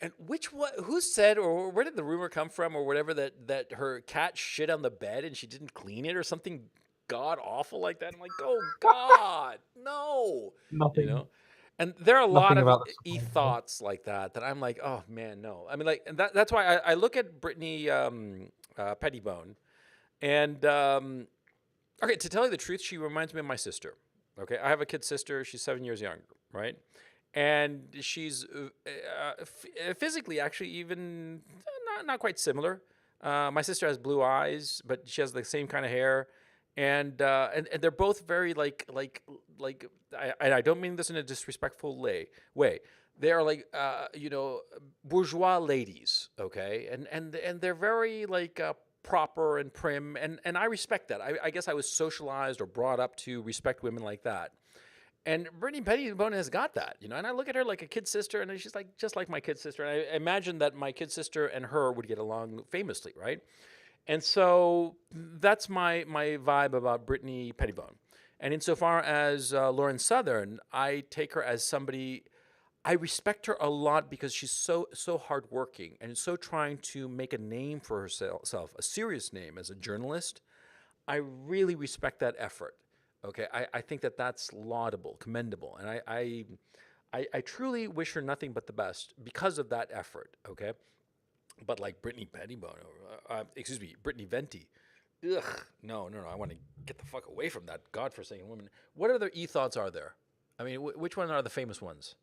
And which one? Who said, or where did the rumor come from, or whatever, that her cat shit on the bed and she didn't clean it, or something god awful like that? I'm like, oh God, no, you
Nothing,
know. And there are a lot
nothing
of
about this.
thoughts like that I'm like, oh man, no. I mean, like, and that's why I look at Brittany Pettibone, and okay, to tell you the truth, she reminds me of my sister. Okay, I have a kid sister. She's 7 years younger, right? And she's physically actually even not quite similar. My sister has blue eyes, but she has the same kind of hair, and they're both very like and I don't mean this in a disrespectful way. They are like bourgeois ladies, okay, and they're very like proper and prim, and I respect that. I guess I was socialized or brought up to respect women like that. And Brittany Pettibone has got that, and I look at her like a kid sister, and she's like just like my kid sister. And I imagine that my kid sister and her would get along famously, right? And so that's my vibe about Brittany Pettibone. And insofar as Lauren Southern, I take her as somebody. I respect her a lot because she's so hardworking and so trying to make a name for herself, a serious name as a journalist. I really respect that effort. Okay, I think that that's laudable, commendable, and I truly wish her nothing but the best because of that effort. Okay, but like Brittany Pettibone, excuse me, Brittany Venti, ugh, no, I want to get the fuck away from that godforsaken woman. What other thoughts are there? I mean, which one are the famous ones?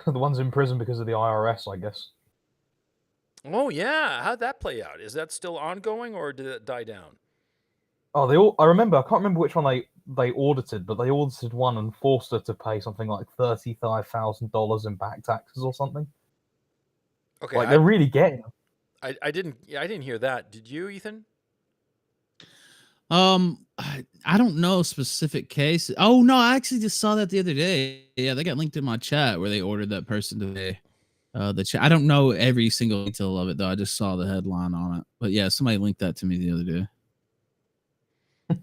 The one's in prison because of the IRS, I guess.
Oh yeah, how'd that play out? Is that still ongoing or did it die down?
Oh, they all. I remember. I can't remember which one they audited, but they audited one and forced her to pay something like $35,000 in back taxes or something.
Okay,
Like they're really getting her.
I didn't hear that. Did you, Ethan?
I don't know a specific case. Oh no, I actually just saw that the other day. Yeah, they got linked in my chat where they ordered that person to pay the chat. I don't know every single detail of it though. I just saw the headline on it. But yeah, somebody linked that to me the other day.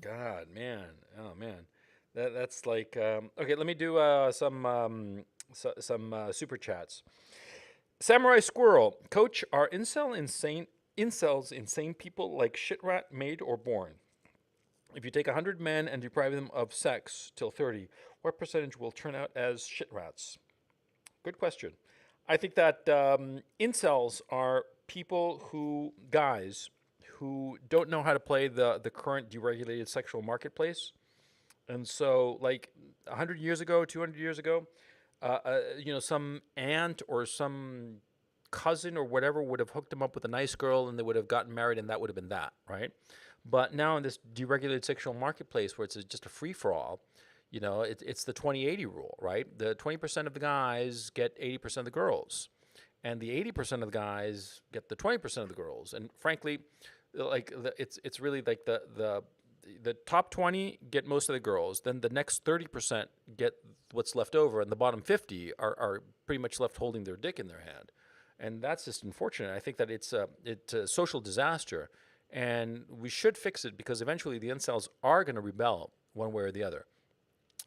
God, man. Oh, man. That's like okay. Let me do some super chats. Samurai Squirrel, Coach, are incels insane people like Shitrat made or born? If you take 100 men and deprive them of sex till 30, what percentage will turn out as shitrats? Good question. I think that incels are guys who don't know how to play the current deregulated sexual marketplace. And so, like 100 years ago, 200 years ago, some aunt or some cousin or whatever would have hooked him up with a nice girl, and they would have gotten married, and that would have been that, right? But now in this deregulated sexual marketplace where it's just a free for all, it's the 20-80 rule, right? The 20% of the guys get 80% of the girls, and the 80% of the guys get the 20% of the girls. And frankly, it's really like the top 20 get most of the girls, then the next 30% get what's left over, and the bottom 50 are pretty much left holding their dick in their hand. And that's just unfortunate. I think that it's a social disaster, and we should fix it because eventually the incels are going to rebel one way or the other.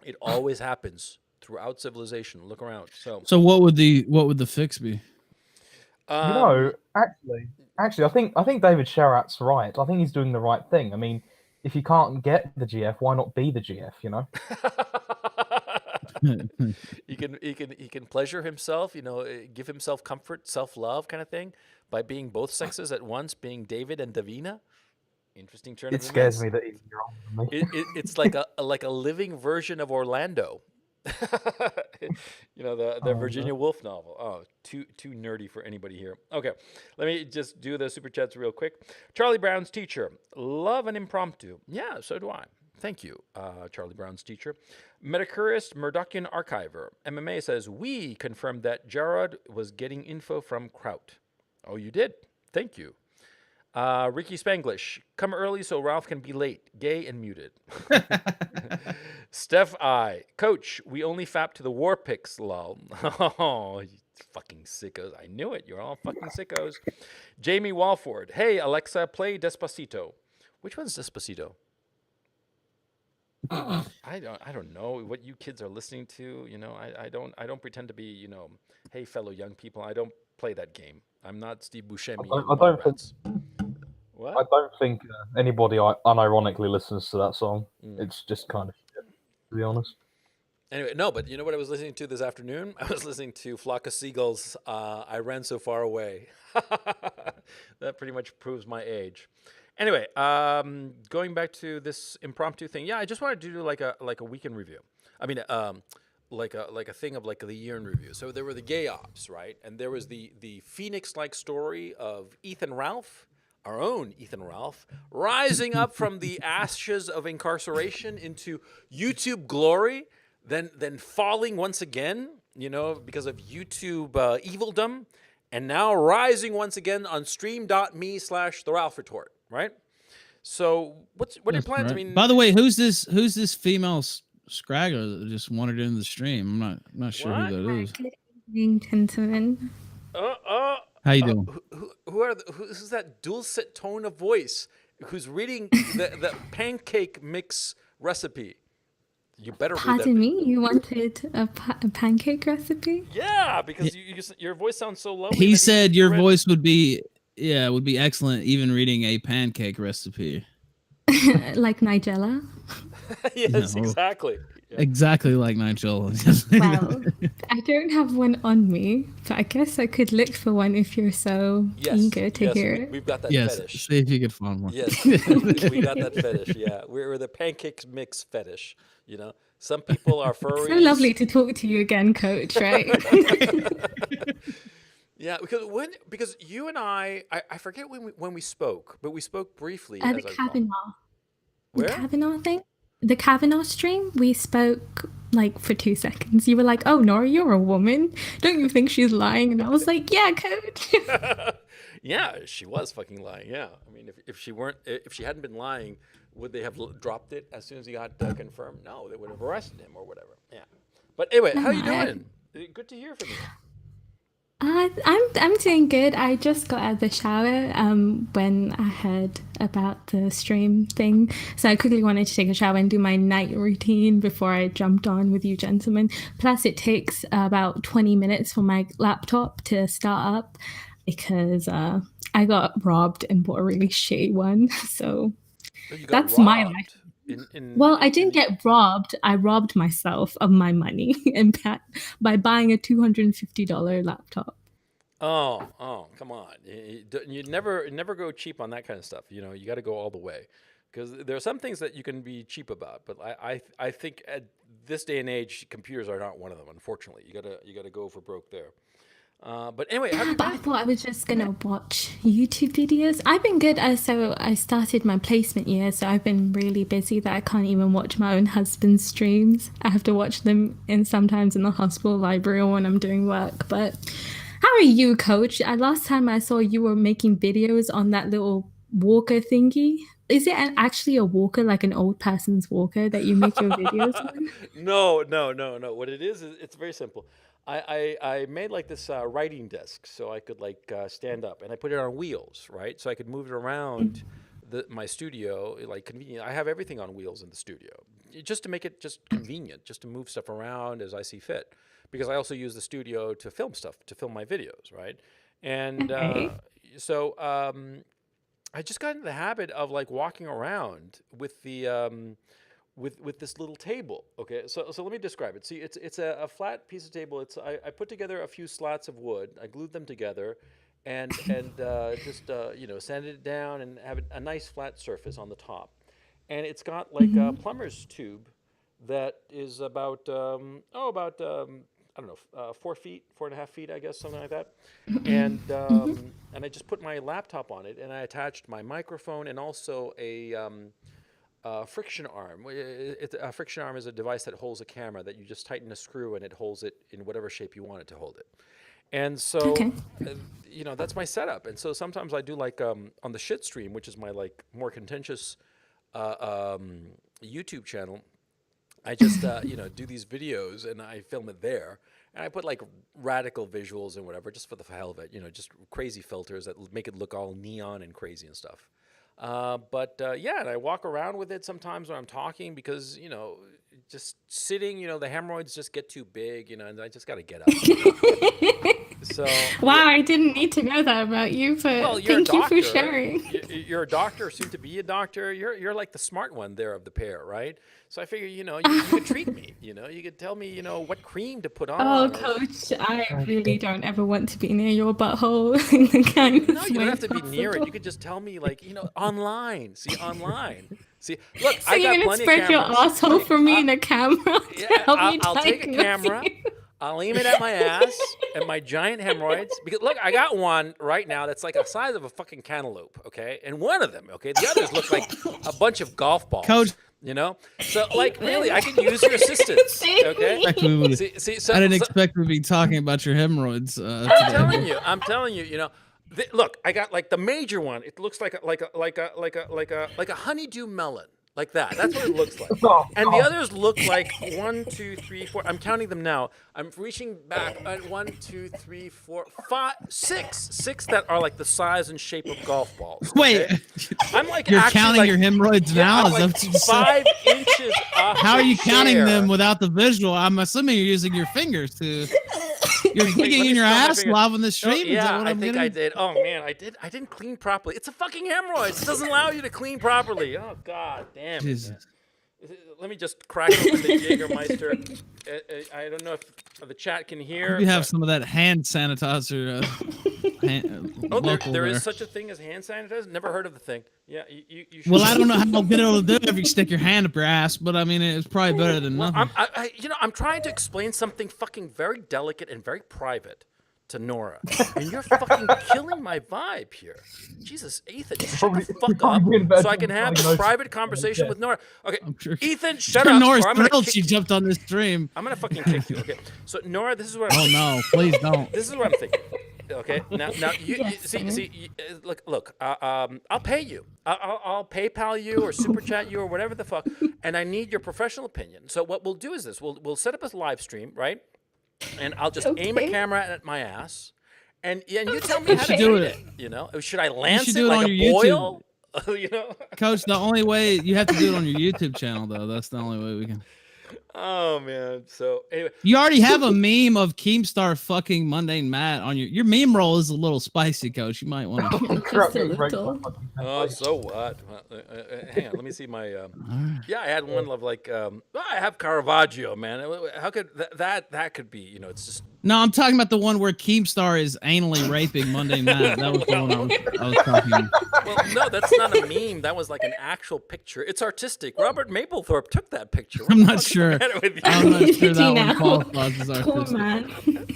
It always happens throughout civilization. Look around.
So what would the fix be?
Actually, I think David Sherratt's right. I think he's doing the right thing. I mean, if you can't get the GF, why not be the GF?
he can pleasure himself, give himself comfort, self-love kind of thing by being both sexes at once, being David and Davina. Interesting turn.
It scares me that he's wrong than me.
It's like a living version of Orlando. The Virginia Woolf novel. Oh, too nerdy for anybody here. Okay, let me just do the super chats real quick. Charlie Brown's teacher, love an impromptu. Yeah, so do I. Thank you, Charlie Brown's teacher. Metacurist Murdochian Archiver. MMA says, we confirmed that Jarrod was getting info from Kraut. Oh, you did? Thank you. Ricky Spanglish, come early so Ralph can be late. Gay and muted. Steph I, Coach, we only fap to the war picks, lol. Oh, you fucking sickos. I knew it. You're all fucking sickos. Jamie Walford, hey, Alexa, play Despacito. Which one's Despacito? I don't know what you kids are listening to. I don't pretend to be, hey, fellow young people. I don't play that game. I'm not Steve Buscemi.
I don't think anybody unironically listens to that song. It's just kind of shit, to be honest.
Anyway, no, but you know what I was listening to this afternoon? I was listening to Flock of Seagulls, I Ran So Far Away. That pretty much proves my age. Anyway, going back to this impromptu thing. Yeah, I just wanted to do like a weekend review. I mean, like a thing of like the year in review. So there were the gay ops, right? And there was the Phoenix-like story of Ethan Ralph, our own Ethan Ralph, rising up from the ashes of incarceration into YouTube glory, then falling once again, because of YouTube evildom, and now rising once again on stream.me/The Ralph Retort, right? So what are your plans?
Right.
I mean,
by the way, who's this female scragger that just wandered into the stream? I'm not sure who that is.
Good evening, gentlemen.
How you doing?
Who's that dulcet tone of voice who's reading the pancake mix recipe? You better read that.
Pardon me, you wanted a pancake recipe?
Yeah, because your voice sounds so lovely.
He said your voice would be excellent even reading a pancake recipe.
Like Nigella?
Yes,
No.
Exactly. Yeah.
Exactly like Nigella.
Well, I don't have one on me, but I guess I could look for one if you're so eager to hear it.
We've got that
Yes,
fetish.
see if you could find one.
Yes, we got that fetish. Yeah, we're the pancakes mix fetish. Some people are furries.
So lovely to talk to you again, Coach. Right?
Yeah, because you and I forget when we spoke, but we spoke briefly.
The Kavanaugh.
Where?
The Kavanaugh thing? The Kavanaugh stream, we spoke like for 2 seconds. You were like, oh, Nora, you're a woman. Don't you think she's lying? And I was like, yeah, Coach.
Yeah, she was fucking lying. Yeah. I mean, if she hadn't been lying, would they have dropped it as soon as he got confirmed? No, they would have arrested him or whatever. Yeah. But anyway, how you doing? Good to hear from you.
I'm doing good. I just got out of the shower when I heard about the stream thing. So I quickly wanted to take a shower and do my night routine before I jumped on with you gentlemen. Plus it takes about 20 minutes for my laptop to start up because I got robbed and bought a really shitty one. So that's robbed. My life. I didn't get robbed. I robbed myself of my money by buying a $250 laptop.
Oh, come on! You never go cheap on that kind of stuff. You got to go all the way, because there are some things that you can be cheap about. But I think at this day and age, computers are not one of them. Unfortunately, you gotta go for broke there. But anyway, how have you
But I
been?
thought I was just gonna watch YouTube videos. I've been good. So I started my placement year, so I've been really busy that I can't even watch my own husband's streams. I have to watch them sometimes in the hospital library or when I'm doing work. But how are you, Coach? Last time I saw you were making videos on that little walker thingy. Is it actually a walker, like an old person's walker, that you make your videos on?
No, no, no, no. What it is it's very simple. I made like this writing desk so I could like stand up, and I put it on wheels, right? So I could move it around my studio like convenient. I have everything on wheels in the studio, just to make it just convenient, just to move stuff around as I see fit. Because I also use the studio to film stuff, to film my videos, right? And
Okay.
so I just got into the habit of like walking around with the with this little table. Okay, so let me describe it. See, it's a flat piece of table. I put together a few slats of wood. I glued them together, and just sanded it down and have a nice flat surface on the top. And it's got like a plumber's tube that is about I don't know 4 feet, 4.5 feet, I guess, something like that. And I just put my laptop on it, and I attached my microphone and also a friction arm. A friction arm is a device that holds a camera that you just tighten a screw and it holds it in whatever shape you want it to hold it. And so,
Okay.
that's my setup. And so sometimes I do like on the shit stream, which is my like more contentious YouTube channel. I just do these videos and I film it there, and I put like radical visuals and whatever just for the hell of it. Just crazy filters that make it look all neon and crazy and stuff. Yeah, and I walk around with it sometimes when I'm talking because just sitting, the hemorrhoids just get too big, and I just got to get up. So
Wow, I didn't need to know that about you,
well,
but
you're a
thank you
doctor.
for sharing.
You're a doctor, soon to be a doctor. You're like the smart one there of the pair, right? So I figure, you could treat me. You could tell me, what cream to put on.
Oh,
or-
Coach, I really don't ever want to be near your butthole in the kindest
No, you don't
way
have to be near it.
possible.
You could just tell me, like, online. See, online. See, look,
So
I
you're
got
gonna
plenty of
spread your
cameras.
asshole for me in a camera
Yeah,
to help me
I'll take a
diagnose
camera.
you?
I'll aim it at my ass and my giant hemorrhoids. Because look, I got one right now that's like the size of a fucking cantaloupe. Okay, and one of them. Okay, the others look like a bunch of golf balls.
Coach.
So like really, I can use your assistance.
Save
Okay.
me.
Actually, we would-
See, so,
I didn't
so-
expect to be talking about your hemorrhoids.
I'm
Today.
telling you, look, I got like the major one. It looks like a honeydew melon, like that. That's what it looks like.
Oh,
And the others look like 1, 2, 3, 4. I'm counting them now. I'm reaching back at 1, 2, 3, 4, 5, 6 that are like the size and shape of golf balls.
Wait,
okay? I'm like
you're
actually
counting
like,
your hemorrhoids
yeah,
now?
I'm
Is that
like
what you said?
5 inches off.
How are
the
you counting
chair.
them without the visual? I'm assuming you're using your fingers to. You're
Wait,
digging
let me
in your
smell my
ass
fingers.
live on the
No,
stream. Is that
yeah,
what
I
I'm
think
getting?
I did. Oh man, I didn't clean properly. It's a fucking hemorrhoids. It doesn't allow you to clean properly. Oh god damn it, man.
Jesus.
Let me just crack open the Jägermeister. I don't know if the chat can hear.
You have
but-
some of that hand sanitizer.
Oh,
local
there
there.
is such a thing as hand sanitizer. Never heard of the thing. Yeah, you should.
Well, I don't know how good it'll do if you stick your hand up your ass, but I mean, it's probably better than nothing.
I'm trying to explain something fucking very delicate and very private to Nora, and you're fucking killing my vibe here. Jesus, Ethan, shut
Probably-
the fuck
probably
up
been better
so I can
than
have a
diagnosed.
private conversation
Yeah.
with Nora. Okay,
I'm sure.
Ethan, shut
Sure,
up.
Nora's
or I'm gonna
thrilled
kick
she
you.
jumped on this stream.
I'm gonna fucking kick you. Okay, so Nora, this is what I'm
Oh no, please don't.
This is what I'm thinking. Okay, now you
Yes,
see,
Simon.
look. I'll pay you. I'll PayPal you or super chat you or whatever the fuck, and I need your professional opinion. So what we'll do is this: we'll set up a live stream, right? And I'll just aim a
Okay.
camera at my ass, and you tell me how to
should
do
do
it. Should I lance
should
it
do it
like
on
a
your YouTube.
boil?
Coach, the only way you have to do it on your YouTube channel, though. That's the only way we can.
Oh man. So anyway,
You already have a meme of Keemstar fucking mundane Matt on your meme roll is a little spicy, Coach. You might want to.
Just a little.
oh, so what? Hang on, let me see my. Yeah, I had one of like. I have Caravaggio, man. How could that could be? It's just.
No, I'm talking about the one where Keemstar is anally raping mundane Matt. That was the one I was talking.
Well, no, that's not a meme. That was like an actual picture. It's artistic. Robert Mapplethorpe took that picture. What
I'm
the
not
fuck's the
sure.
matter with you?
I'm not sure that
You
one
know.
qualifies as
Poor
artistic.
man.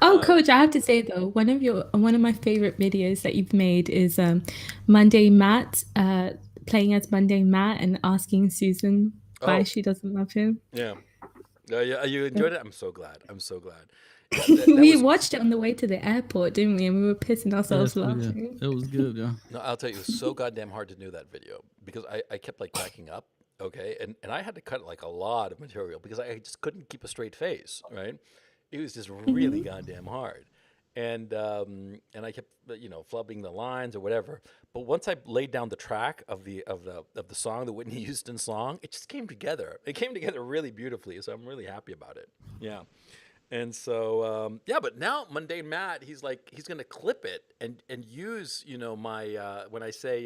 Oh, Coach, I have to say though, one of my favorite videos that you've made is Monday Matt playing as Monday Matt and asking Susan why
Oh,
she doesn't love him.
yeah. Yeah, you enjoyed it? I'm so glad. I'm so glad. Yeah, that
We
was.
watched it on the way to the airport, didn't we? And we were pissing ourselves
Yes, we did.
laughing.
It was good, yeah.
No, I'll tell you, it was so goddamn hard to do that video because I kept like cracking up, okay, and I had to cut like a lot of material because I just couldn't keep a straight face, right? It was just really
Mhm.
goddamn hard, and I kept flubbing the lines or whatever. But once I laid down the track of the song, the Whitney Houston song, it just came together. It came together really beautifully, so I'm really happy about it. Yeah. And so, yeah, but now Mundane Matt, he's like, he's gonna clip it and use, my when I say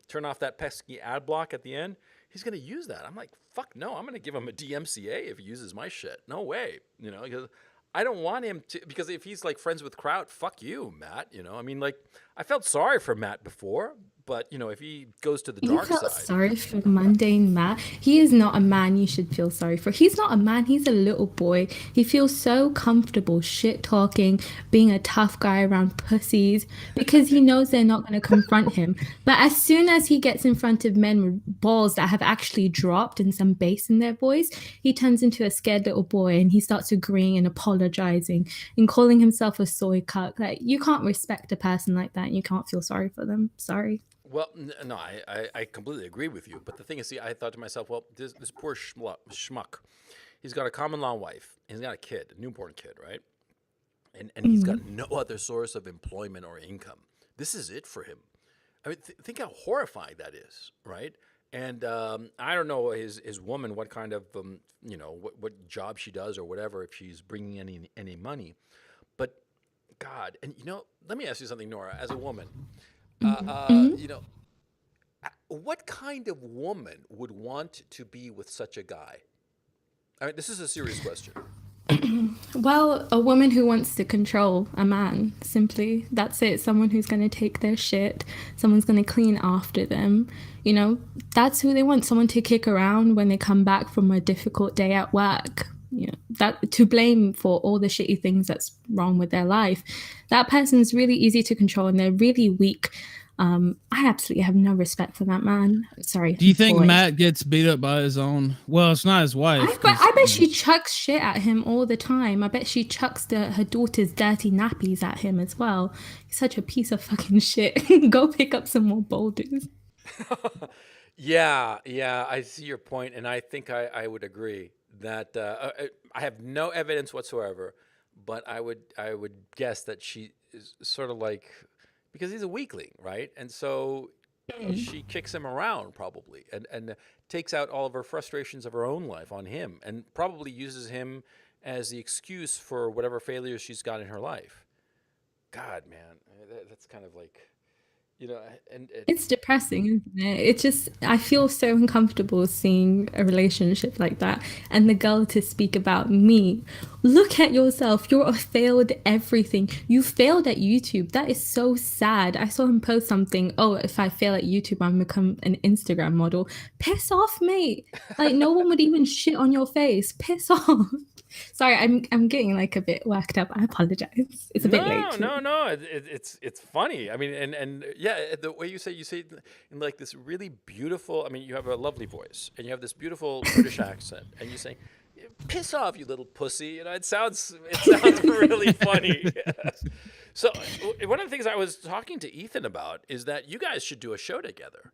turn off that pesky ad block at the end, he's gonna use that. I'm like, fuck no, I'm gonna give him a DMCA if he uses my shit. No way, because I don't want him to. Because if he's like friends with Kraut, fuck you, Matt. I mean, like, I felt sorry for Matt before, but if he goes to the
You
dark
felt
side,
sorry for mundane Matt. He is not a man you should feel sorry for. He's not a man, he's a little boy. He feels so comfortable shit talking, being a tough guy around pussies because he knows they're not going to confront him. But as soon as he gets in front of men with balls that have actually dropped and some bass in their voice, he turns into a scared little boy and he starts agreeing and apologizing and calling himself a soy cuck. Like, you can't respect a person like that and you can't feel sorry for them. Sorry.
well, no, I completely agree with you. But the thing is, see, I thought to myself, well, this poor schmuck, he's got a common law wife, he's got a kid, a newborn kid, right? And he's got no other source of employment or income. This is it for him. I mean, think how horrifying that is, right? And I don't know his woman, what kind of what job she does or whatever, if she's bringing any money. But God, and let me ask you something, Nora, as a woman,
Mhm.
what kind of woman would want to be with such a guy? I mean, this is a serious question.
Well, a woman who wants to control a man, simply. That's it. Someone who's going to take their shit. Someone's going to clean after them. You know, that's who they want. Someone to kick around when they come back from a difficult day at work. That to blame for all the shitty things that's wrong with their life. That person's really easy to control and they're really weak. I absolutely have no respect for that man. Sorry,
Do you think
boy.
Matt gets beat up by his own? Well, it's not his wife.
I bet she chucks shit at him all the time. I bet she chucks her daughter's dirty nappies at him as well. He's such a piece of fucking shit. Go pick up some more boulders.
Yeah, yeah, I see your point, and I think I would agree that I have no evidence whatsoever, but I would guess that she is sort of like because he's a weakling, right? And so she kicks him around probably, and takes out all of her frustrations of her own life on him, and probably uses him as the excuse for whatever failures she's got in her life. God, man, that's kind of like you know, and
It's depressing, isn't it? It just, I feel so uncomfortable seeing a relationship like that. And the girl to speak about me. Look at yourself. You're a failed everything. You failed at YouTube. That is so sad. I saw him post something. Oh, if I fail at YouTube, I'm become an Instagram model. Piss off, mate. Like no one would even shit on your face. Piss off. Sorry, I'm getting like a bit worked up. I apologize. It's a bit late
no,
for
no,
me.
no. It's funny. I mean, and yeah, the way you say it in like this really beautiful. I mean, you have a lovely voice, and you have this beautiful British accent, and you say, "Piss off, you little pussy." It sounds really funny. So one of the things I was talking to Ethan about is that you guys should do a show together.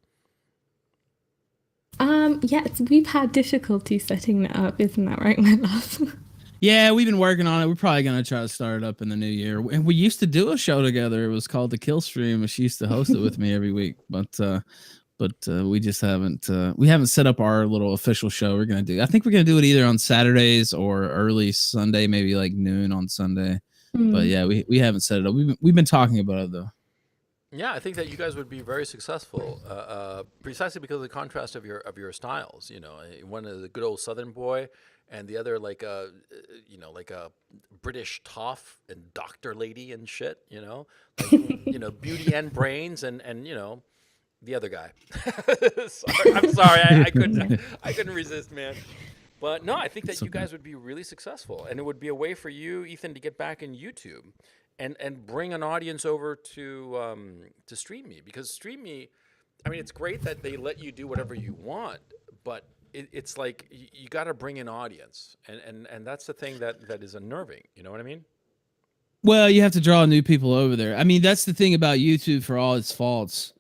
Yes, we've had difficulty setting that up, isn't that right, my love?
Yeah, we've been working on it. We're probably gonna try to start it up in the new year. And we used to do a show together. It was called the Kill Stream, and she used to host it with me every week. But we just haven't set up our little official show. We're gonna do. I think we're gonna do it either on Saturdays or early Sunday, maybe like noon on Sunday. But
Mm.
yeah, we haven't set it up. We've been talking about it though.
Yeah, I think that you guys would be very successful, precisely because of the contrast of your styles. One is a good old Southern boy, and the other like a British toff and doctor lady and shit. Beauty and brains, and the other guy. Sorry, I'm sorry, I couldn't resist, man. But no, I think that
It's
you
okay.
guys would be really successful, and it would be a way for you, Ethan, to get back in YouTube, and bring an audience over to Stream Me, because Stream Me, I mean, it's great that they let you do whatever you want, but it's like you got to bring an audience, and that's the thing that is unnerving. You know what I mean?
Well, you have to draw new people over there. I mean, that's the thing about YouTube for all its faults.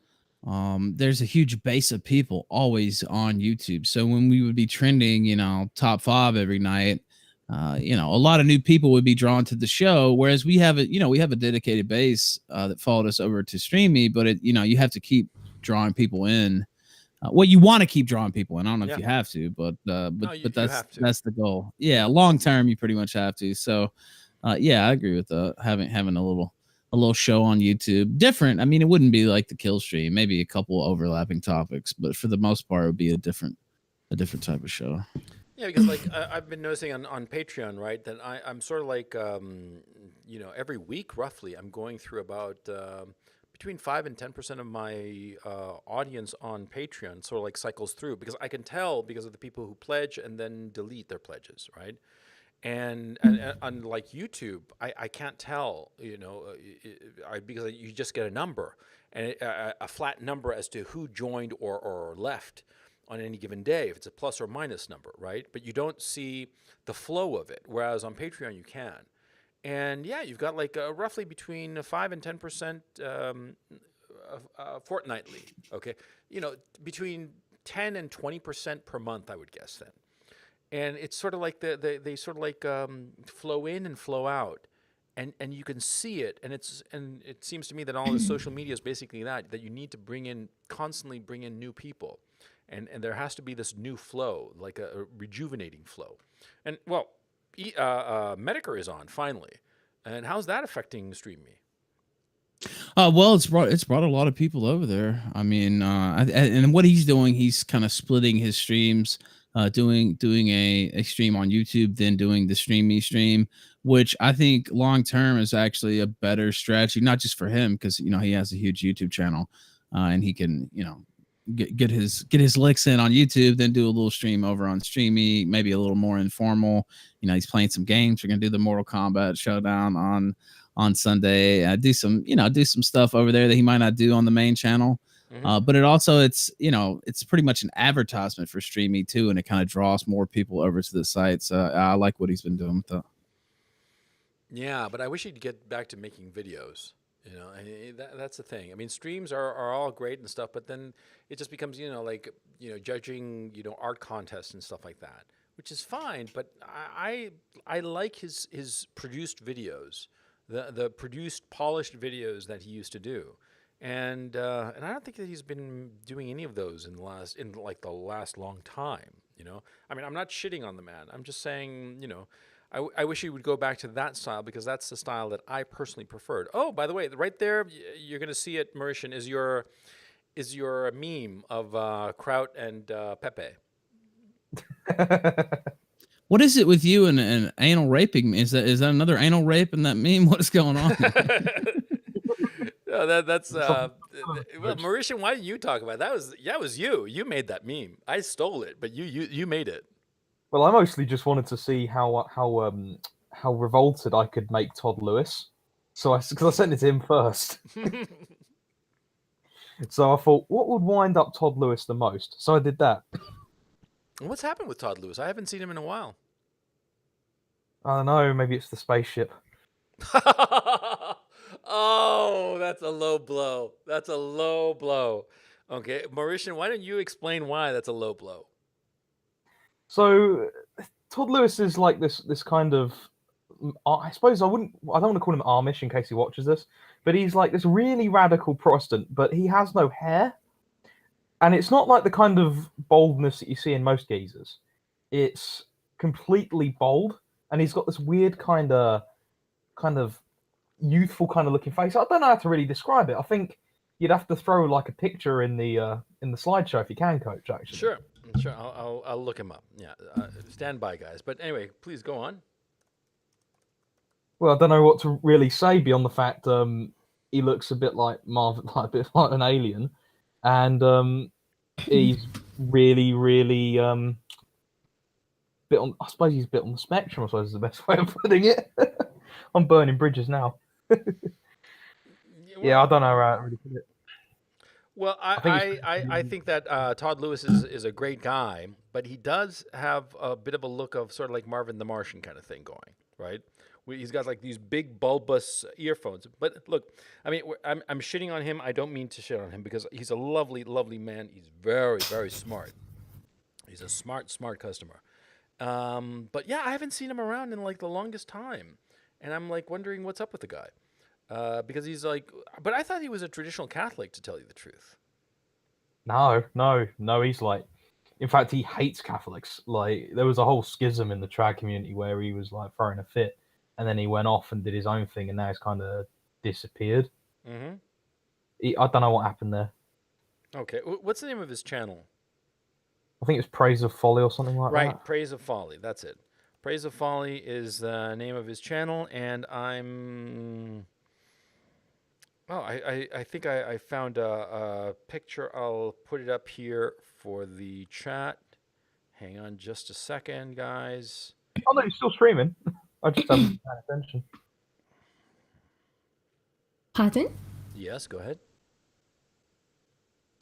There's a huge base of people always on YouTube. So when we would be trending, top 5 every night, a lot of new people would be drawn to the show. Whereas we have a dedicated base that followed us over to Stream Me, but you have to keep drawing people in. Well, you want to keep drawing people in. I don't know if
Yeah.
you have to, but
No, you
that's
have to.
that's the goal. Yeah, long term, you pretty much have to. So, yeah, I agree with having a little show on YouTube. Different. I mean, it wouldn't be like the kill stream. Maybe a couple overlapping topics, but for the most part, it would be a different type of show.
Yeah, because like I've been noticing on Patreon, right, that I'm sort of like, every week roughly, I'm going through about between 5 and 10% of my audience on Patreon sort of like cycles through, because I can tell because of the people who pledge and then delete their pledges, right? And unlike YouTube, I can't tell, because you just get a number, and a flat number as to who joined or left on any given day, if it's a plus or minus number, right? But you don't see the flow of it, whereas on Patreon you can. And yeah, you've got like roughly between 5 and 10% fortnightly, okay? Between 10 and 20% per month, I would guess then. And it's sort of like they sort of like flow in and flow out, and you can see it, and it seems to me that all the social media is basically that you need to constantly bring in new people, and there has to be this new flow, like a rejuvenating flow. And well, Medicare is on finally, and how's that affecting Stream Me?
Well, it's brought a lot of people over there. I mean, and what he's doing, he's kind of splitting his streams, doing a stream on YouTube, then doing the Stream Me stream, which I think long term is actually a better strategy, not just for him, because he has a huge YouTube channel, and he can get his licks in on YouTube, then do a little stream over on Stream Me, maybe a little more informal. He's playing some games. We're gonna do the Mortal Kombat showdown on Sunday. Do some stuff over there that he might not do on the main channel. But it also it's pretty much an advertisement for Stream Me too, and it kind of draws more people over to the site. So I like what he's been doing with that.
Yeah, but I wish he'd get back to making videos. That's the thing. I mean, streams are all great and stuff, but then it just becomes judging art contests and stuff like that, which is fine. But I like his produced videos, the produced polished videos that he used to do. And I don't think that he's been doing any of those in the last long time. I mean, I'm not shitting on the man. I'm just saying, I wish he would go back to that style, because that's the style that I personally preferred. Oh, by the way, right there, you're gonna see it, Mauritian, is your meme of Kraut and Pepe.
What is it with you and anal raping? Is that another anal rape in that meme? What is going on?
No, that's well, Mauritian, why didn't you talk about it? That was you. You made that meme. I stole it, but you made it.
Well, I mostly just wanted to see how revolted I could make Todd Lewis, because I sent it to him first. So I thought, what would wind up Todd Lewis the most? So I did that.
What's happened with Todd Lewis? I haven't seen him in a while.
I don't know. Maybe it's the spaceship.
Oh, that's a low blow. That's a low blow. Okay, Mauritian, why don't you explain why that's a low blow?
So Todd Lewis is like this kind of, I suppose I don't want to call him Amish in case he watches this, but he's like this really radical Protestant, but he has no hair. And it's not like the kind of baldness that you see in most geezers. It's completely bald, and he's got this weird kind of youthful kind of looking face. I don't know how to really describe it. I think you'd have to throw like a picture in the slideshow if you can, Coach. Actually,
Sure. I'll look him up. Yeah, stand by, guys. But anyway, please go on.
Well, I don't know what to really say beyond the fact he looks a bit like Marvin, like a bit like an alien, and he's really, really bit on. I suppose he's a bit on the spectrum. I suppose is the best way of putting it. I'm burning bridges now. Yeah, I don't know how to really put it.
Well,
I think it's
I think that Todd Lewis is a great guy, but he does have a bit of a look of sort of like Marvin the Martian kind of thing going, right? He's got like these big bulbous earphones. But look, I mean, I'm shitting on him. I don't mean to shit on him because he's a lovely, lovely man. He's very, very smart. He's a smart, smart customer. But yeah, I haven't seen him around in like the longest time, and I'm like wondering what's up with the guy. Because he's like, but I thought he was a traditional Catholic, to tell you the truth.
No. He's like, in fact, he hates Catholics. Like, there was a whole schism in the trad community where he was like throwing a fit, and then he went off and did his own thing, and now he's kind of disappeared.
Mm-hmm.
I don't know what happened there.
Okay, what's the name of his channel?
I think it's Praise of Folly or something like
Right,
that.
Praise of Folly. That's it. Praise of Folly is the name of his channel, and I'm. Oh, I think I found a picture. I'll put it up here for the chat. Hang on just a second, guys.
Oh no, he's still streaming. I just haven't been paying attention.
Pardon?
Yes, go ahead.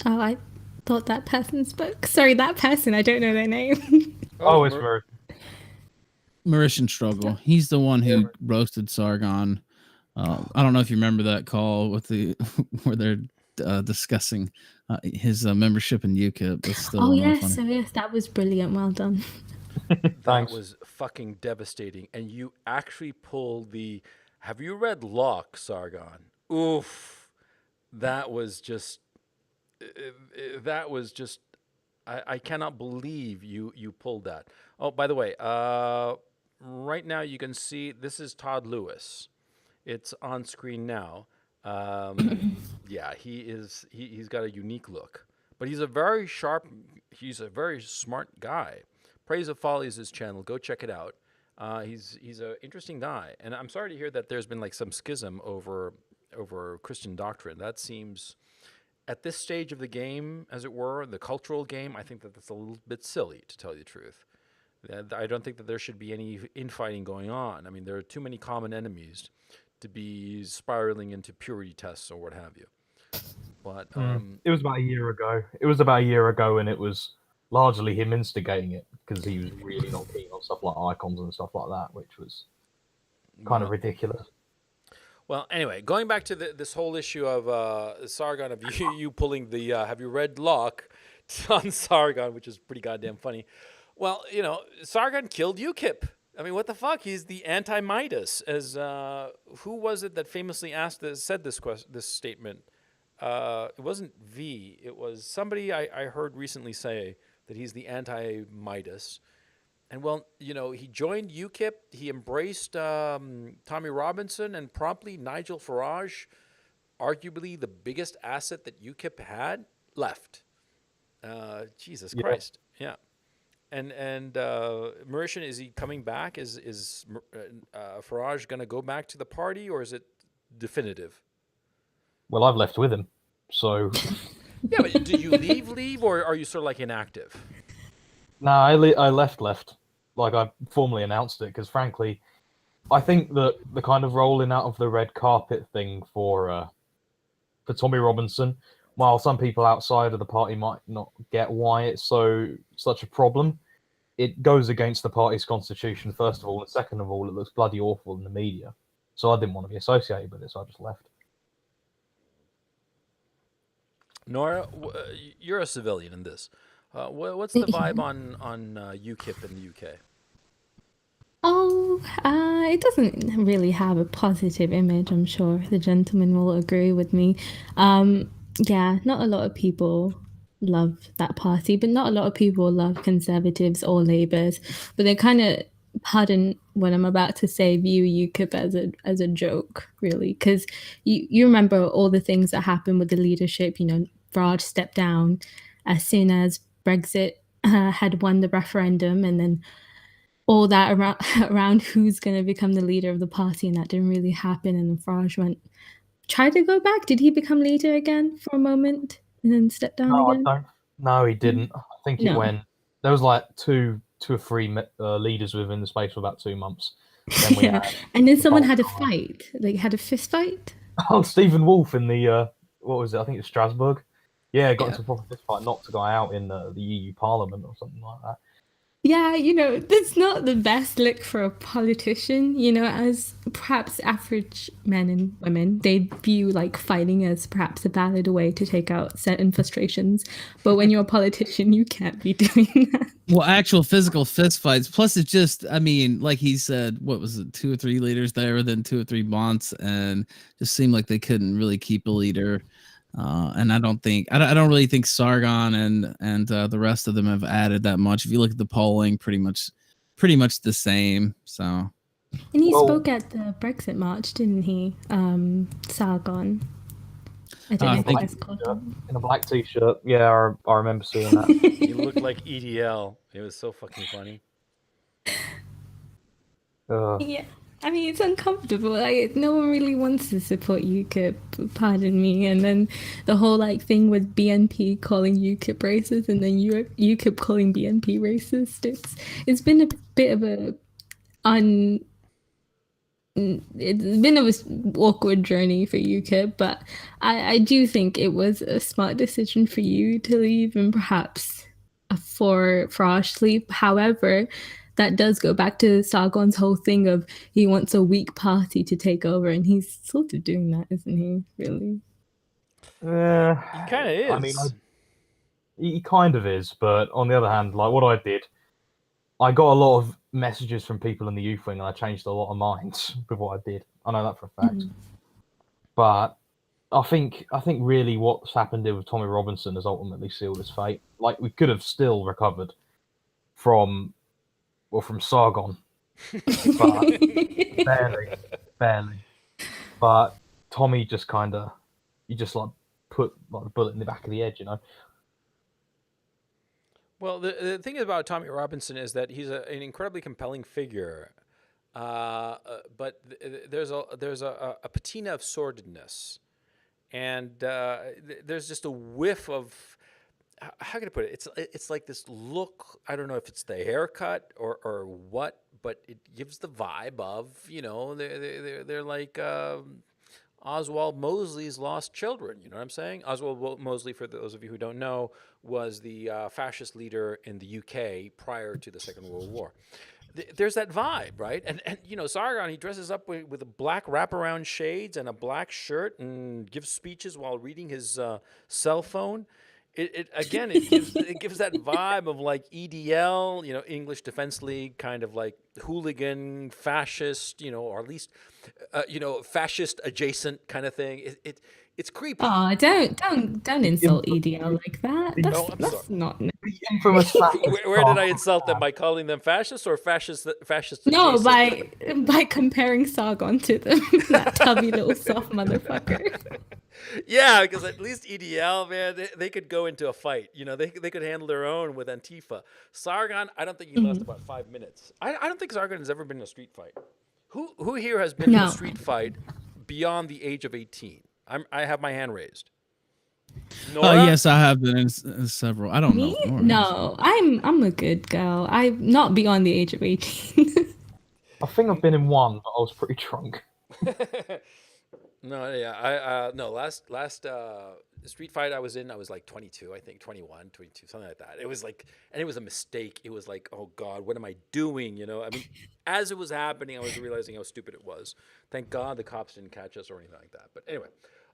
Oh, I thought that person spoke. Sorry, that person. I don't know their name.
Oh, it's very.
Mauritian Struggle. He's the one who roasted Sargon. I don't know if you remember that call with the where they're discussing his membership in UKIP. That's still
Oh
really
yes,
funny.
so yes, that was brilliant. Well done.
That
Thanks.
was fucking devastating. And you actually pulled the. Have you read Locke, Sargon? Oof. That was just. That was just. I cannot believe you pulled that. Oh, by the way, right now you can see this is Todd Lewis. It's on screen now. Yeah, he's got a unique look, but he's a very sharp. He's a very smart guy. Praise of Folly is his channel. Go check it out. He's an interesting guy, and I'm sorry to hear that there's been like some schism over Christian doctrine. That seems, at this stage of the game, as it were, the cultural game, I think that that's a little bit silly, to tell you the truth. I don't think that there should be any infighting going on. I mean, there are too many common enemies to be spiraling into purity tests or what have you. But
It was about a year ago. And it was largely him instigating it because he was really not keen on stuff like icons and stuff like that, which was kind of ridiculous.
well, anyway, going back to this whole issue of Sargon, of you pulling the have you read Locke on Sargon, which is pretty goddamn funny. Well, you know, Sargon killed UKIP. I mean, what the fuck? He's the anti-Midas. As who was it that famously said this statement? It wasn't V. It was somebody I heard recently say that he's the anti-Midas. And well, you know, he joined UKIP. He embraced Tommy Robinson, and promptly Nigel Farage, arguably the biggest asset that UKIP had, left. Jesus Christ, yeah. And Mauritian, is he coming back? Is Farage going to go back to the party, or is it definitive?
Well, I've left with him, so.
Yeah, but do you leave, or are you sort of like inactive?
No, I left. Like, I formally announced it because, frankly, I think that the kind of rolling out of the red carpet thing for Tommy Robinson, while some people outside of the party might not get why it's such a problem, it goes against the party's constitution, first of all, and second of all, it looks bloody awful in the media. So I didn't want to be associated with it, so I just left.
Nora, you're a civilian in this. What's the vibe on UKIP in the UK?
Oh, it doesn't really have a positive image. I'm sure the gentleman will agree with me. Yeah, not a lot of people love that party, but not a lot of people love Conservatives or Labours. But they kind of, pardon what I'm about to say, view UKIP as a joke, really, because you remember all the things that happened with the leadership. You know, Farage stepped down as soon as Brexit had won the referendum, and then all that around who's going to become the leader of the party, and that didn't really happen. And then Farage tried to go back. Did he become leader again for a moment and then step down again?
No, he didn't. I think it went. There was like two 2 or 3 leaders within the space of about 2 months. Then we
Yeah,
had
and then someone
whole
had a
time.
fight, like had a fist fight.
Oh, Stephen Wolf in the what was it? I think it's Strasbourg. Yeah, got
Yeah.
into a proper fist fight, knocked a guy out in the EU Parliament or something like that.
Yeah, that's not the best look for a politician. As perhaps average men and women, they view like fighting as perhaps a valid way to take out certain frustrations. But when you're a politician, you can't be doing that.
Well, actual physical fist fights. Plus, it's just, I mean, like he said, what was it, 2 or 3 leaders there within 2 or 3 months, and just seemed like they couldn't really keep a leader. And I don't really think Sargon and the rest of them have added that much. If you look at the polling, pretty much the same. So.
And he
Well-
spoke at the Brexit march, didn't he? Sargon. I don't know if
think-
that's called.
In a black t-shirt. Yeah, I remember seeing that.
He looked like EDL. It was so fucking funny.
Yeah, I mean it's uncomfortable. Like no one really wants to support UKIP. Pardon me. And then the whole like thing with BNP calling UKIP racist, and then UKIP calling BNP racist. It's been a bit of it's been an awkward journey for UKIP, but I do think it was a smart decision for you to leave, and perhaps for Frosh to leave. However, that does go back to Sargon's whole thing of he wants a weak party to take over, and he's sort of doing that, isn't he? Really?
He kind of is.
I mean, he kind of is, but on the other hand, like what I did, I got a lot of messages from people in the youth wing, and I changed a lot of minds with what I did. I know that for a fact. But I think really what's happened here with Tommy Robinson has ultimately sealed his fate. Like we could have still recovered from Sargon, but barely. But Tommy just you just like put like the bullet in the back of the head, you know.
Well, the thing about Tommy Robinson is that he's an incredibly compelling figure, but there's a patina of sordidness, and there's just a whiff of how can I put it? It's like this look. I don't know if it's the haircut or what, but it gives the vibe of they're like Oswald Mosley's lost children. You know what I'm saying? Oswald Mosley, for those of you who don't know, was the fascist leader in the UK prior to the Second World War. There's that vibe, right? And Sargon, he dresses up with a black wraparound shades and a black shirt and gives speeches while reading his cell phone. It gives that vibe of like EDL, English Defense League, kind of like hooligan, fascist, or at least, fascist adjacent kind of thing. It's creepy.
Oh, don't insult EDL like that. That's not.
Infamous
Where did I insult them by calling them fascists or fascist?
No,
adjacent?
by comparing Sargon to them, that tubby little soft motherfucker.
Yeah, because at least EDL, man, they could go into a fight. They could handle their own with Antifa. Sargon, I don't think he lost about 5 minutes. I don't think Sargon has ever been in a street fight. Who here has been in a street fight beyond the age of 18? I have my hand raised. Nora?
Yes, I have been in several. I don't
Me?
know.
No, I'm a good girl. I'm not beyond the age of 18.
I think I've been in one, but I was pretty drunk.
No, yeah, last street fight I was in, I was like 22, I think 21, 22, something like that. It was like, and it was a mistake. It was like, oh God, what am I doing? I mean, as it was happening, I was realizing how stupid it was. Thank God the cops didn't catch us or anything like that. But anyway,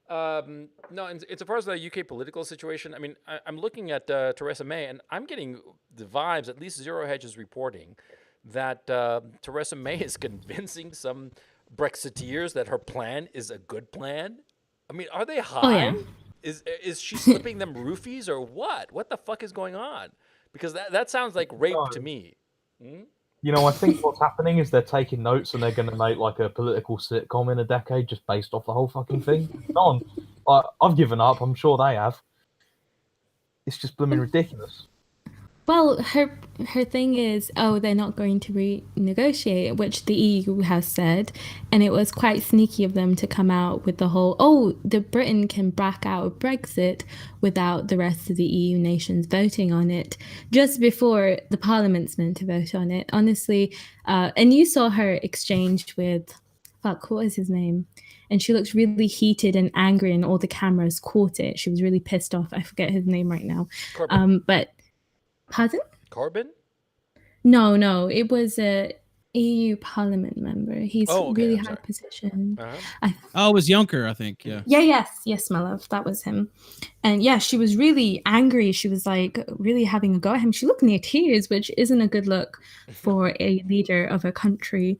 no, it's as far as the UK political situation. I mean, I'm looking at Theresa May, and I'm getting the vibes, at least Zero Hedge is reporting, that Theresa May is convincing some Brexiteers that her plan is a good plan. I mean, are they high?
Oh, yeah.
Is she slipping them roofies or what? What the fuck is going on? Because that sounds like rape to me.
I think what's happening is they're taking notes and they're going to make like a political sitcom in a decade just based off the whole fucking thing. I've given up. I'm sure they have. It's just blooming ridiculous.
Well, her thing is, oh, they're not going to renegotiate, which the EU has said, and it was quite sneaky of them to come out with the whole, oh, the Britain can back out of Brexit without the rest of the EU nations voting on it, just before the Parliament's meant to vote on it. Honestly, and you saw her exchange with, fuck, what was his name? And she looked really heated and angry, and all the cameras caught it. She was really pissed off. I forget his name right now,
Corbyn.
but. Pardon?
Corbyn?
No, no, it was a EU Parliament member. He's
Oh, okay.
really
I'm
high
sorry.
position.
Uh-huh.
I
Oh, it was Juncker, I think. Yeah.
Yeah, yes, my love, that was him. And yeah, she was really angry. She was like really having a go at him. She looked near tears, which isn't a good look for a leader of a country.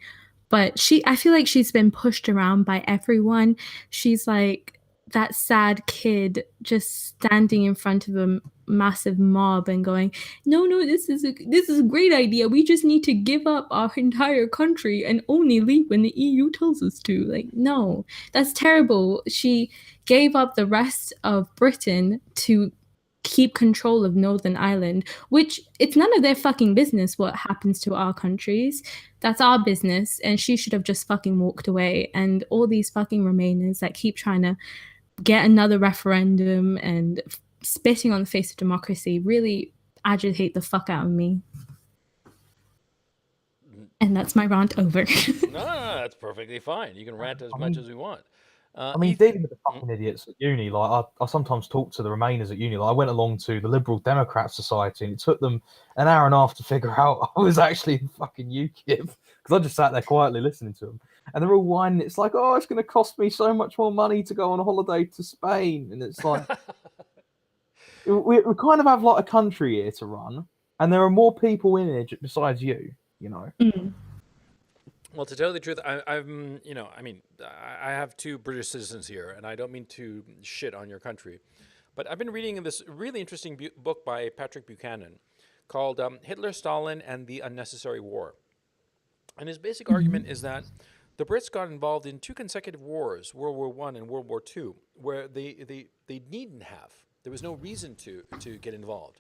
But I feel like she's been pushed around by everyone. She's like that sad kid just standing in front of a massive mob and going, "No, no, this is a great idea. We just need to give up our entire country and only leave when the EU tells us to." Like, no, that's terrible. She gave up the rest of Britain to keep control of Northern Ireland, which it's none of their fucking business what happens to our countries. That's our business, and she should have just fucking walked away. And all these fucking Remainers that keep trying to get another referendum and spitting on the face of democracy really agitate the fuck out of me. And that's my rant over.
No, that's perfectly fine. You can rant as
I
much
mean-
as we want.
I mean, dealing with the fucking idiots at uni, like I sometimes talk to the Remainers at uni. Like I went along to the Liberal Democrat Society, and it took them an hour and a half to figure out I was actually in fucking UKIP because I just sat there quietly listening to them, and they're all whining. It's like, oh, it's going to cost me so much more money to go on a holiday to Spain, and it's like we kind of have like a country here to run, and there are more people in it besides you. You know.
Well, to tell you the truth, I'm, I mean, I have two British citizens here, and I don't mean to shit on your country, but I've been reading this really interesting book by Patrick Buchanan called Hitler, Stalin, and the Unnecessary War. And his basic argument is that the Brits got involved in two consecutive wars, World War I and World War II, where they needn't have. There was no reason to get involved.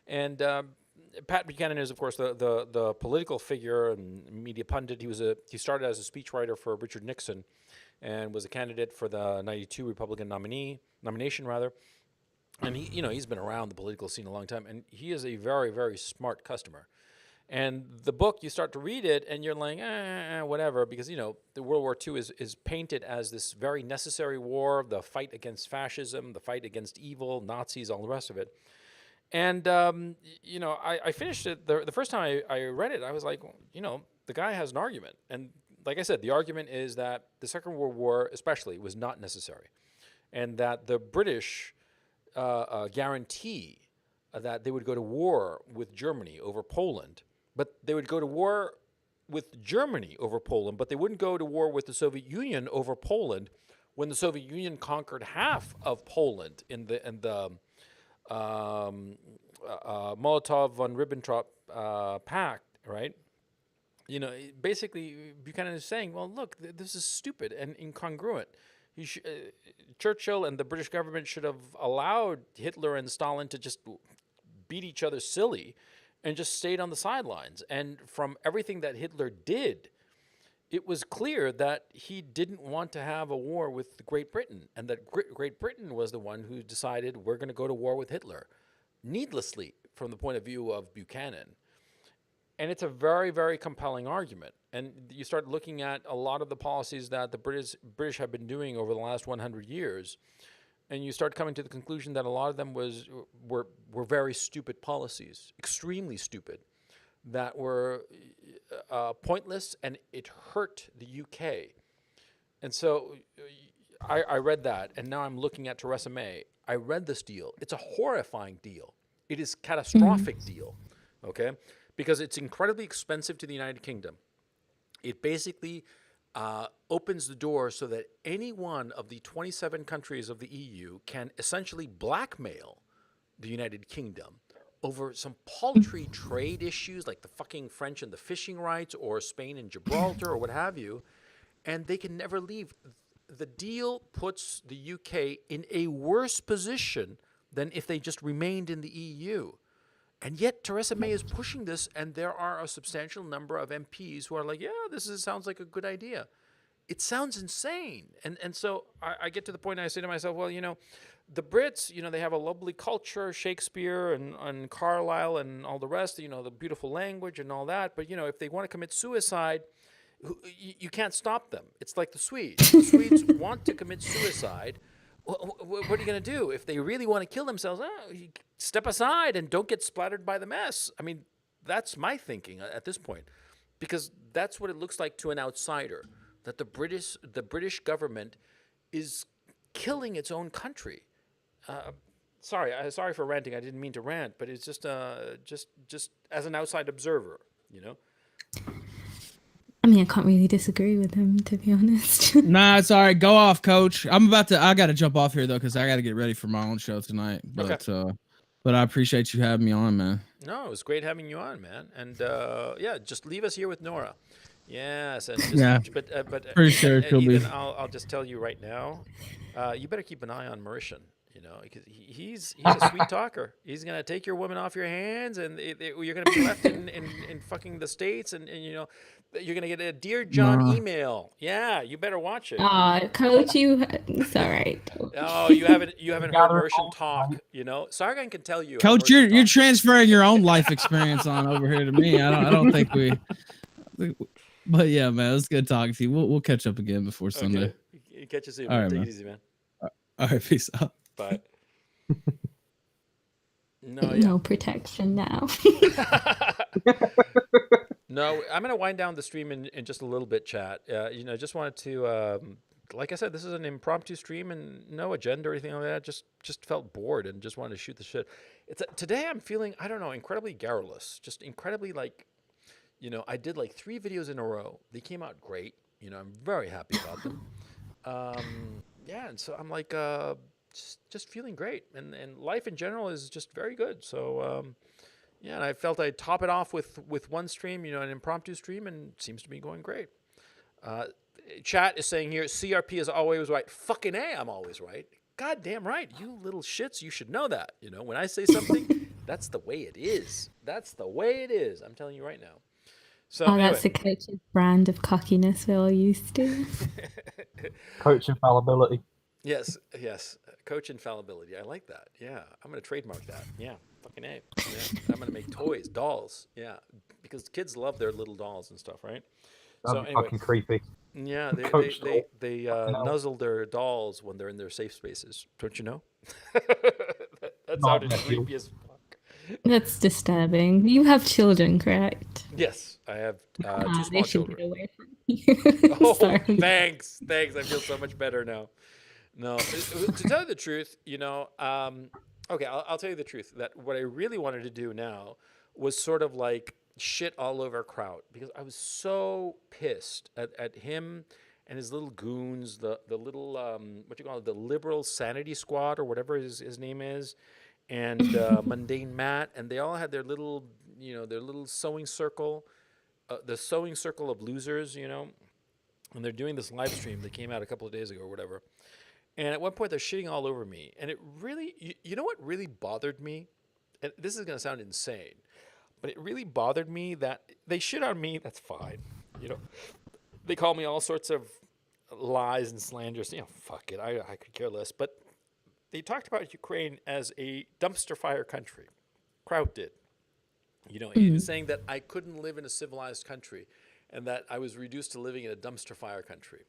And Pat Buchanan is, of course, the political figure and media pundit. He started as a speechwriter for Richard Nixon, and was a candidate for the '92 Republican nomination rather. And he's been around the political scene a long time, and he is a very, very smart customer. And the book, you start to read it, and you're like, whatever, because the World War II is painted as this very necessary war, the fight against fascism, the fight against evil, Nazis, all the rest of it. And I finished it the first time I read it. I was like, the guy has an argument, and like I said, the argument is that the Second World War, especially, was not necessary, and that the British guarantee that they would go to war with Germany over Poland, but they would go to war with Germany over Poland, but they wouldn't go to war with the Soviet Union over Poland when the Soviet Union conquered half of Poland in the Molotov von Ribbentrop Pact, right? Basically, Buchanan is saying, well, look, this is stupid and incongruent. Churchill and the British government should have allowed Hitler and Stalin to just beat each other silly and just stayed on the sidelines. And from everything that Hitler did, it was clear that he didn't want to have a war with Great Britain, and that Great Britain was the one who decided we're going to go to war with Hitler, needlessly, from the point of view of Buchanan. And it's a very, very compelling argument. And you start looking at a lot of the policies that the British have been doing over the last 100 years, and you start coming to the conclusion that a lot of them were very stupid policies, extremely stupid, that were pointless, and it hurt the UK. And so I read that, and now I'm looking at Theresa May. I read this deal. It's a horrifying deal. It is a catastrophic deal, okay? Because it's incredibly expensive to the United Kingdom. It basically opens the door so that any one of the 27 countries of the EU can essentially blackmail the United Kingdom over some paltry trade issues like the fucking French and the fishing rights, or Spain and Gibraltar, or what have you, and they can never leave. The deal puts the UK in a worse position than if they just remained in the EU. And yet Theresa May is pushing this, and there are a substantial number of MPs who are like, yeah, sounds like a good idea. It sounds insane. And so I get to the point and I say to myself, well, the Brits, they have a lovely culture, Shakespeare and Carlyle and all the rest, the beautiful language and all that. But, if they want to commit suicide, you can't stop them. It's like the Swedes. The Swedes want to commit suicide. What are you going to do? If they really want to kill themselves, step aside and don't get splattered by the mess. I mean, that's my thinking at this point, because that's what it looks like to an outsider, that the British government is killing its own country. Sorry for ranting. I didn't mean to rant, but it's just as an outside observer,
I mean, I can't really disagree with him, to be honest.
Nah, it's all right. Go off, Coach. I got to jump off here though, because I got to get ready for my own show tonight. But but I appreciate you having me on, man.
No, it was great having you on, man. And just leave us here with Nora. Yes, and but
pretty sure she'll be.
I'll just tell you right now, you better keep an eye on Mauritian. Because he's a sweet talker. He's gonna take your woman off your hands, and you're gonna be left in fucking the States, and you're gonna get a Dear John email. Yeah, you better watch it.
Coach, it's all right.
Oh, you haven't heard Mauritian talk. Sargon can tell you.
Coach, you're transferring your own life experience on over here to me. I don't think we. But yeah, man, it was good talking to you. We'll catch up again before Sunday.
Okay. Catch you soon.
All right,
Take
man.
it easy, man.
All right, peace out.
But
no protection now.
No, I'm gonna wind down the stream in just a little bit, chat. Just wanted to, like I said, this is an impromptu stream and no agenda or anything like that. Just felt bored and just wanted to shoot the shit. Today I'm feeling, I don't know, incredibly garrulous. Just incredibly like, I did like 3 videos in a row. They came out great. I'm very happy about them. And so I'm like, just feeling great, and life in general is just very good. So and I felt I'd top it off with one stream, an impromptu stream, and it seems to be going great. Chat is saying here, CRP is always right. Fucking A, I'm always right. Goddamn right, you little shits. You should know that. When I say something, that's the way it is. That's the way it is. I'm telling you right now. So anyway.
That's the Coach's brand of cockiness we're all used to.
Coach infallibility.
Yes. Coach infallibility. I like that. Yeah. I'm going to trademark that. Yeah. Fucking A. Yeah. I'm going to make toys, dolls. Yeah. Because kids love their little dolls and stuff, right?
That'd be anyway, fucking creepy.
Yeah. They nuzzle their dolls when they're in their safe spaces. Don't you know? That sounded creepy as fuck.
That's disturbing. You have children, correct?
Yes. I have 2 small children.
Get away from you.
Oh, thanks. I feel so much better now. No, to tell you the truth, okay, I'll tell you the truth, that what I really wanted to do now was sort of like shit all over Kraut, because I was so pissed at him and his little goons, the little, what you call it, the liberal sanity squad or whatever his name is, and Mundane Matt, and they all had their little, their little sewing circle, the sewing circle of losers, and they're doing this live stream that came out a couple of days ago or whatever. And at one point, they're shitting all over me. And it really, you know what really bothered me? And this is going to sound insane, but it really bothered me that they shit on me. That's fine. They call me all sorts of lies and slanders. Fuck it. I could care less. But they talked about Ukraine as a dumpster fire country. Kraut did. Saying that I couldn't live in a civilized country and that I was reduced to living in a dumpster fire country.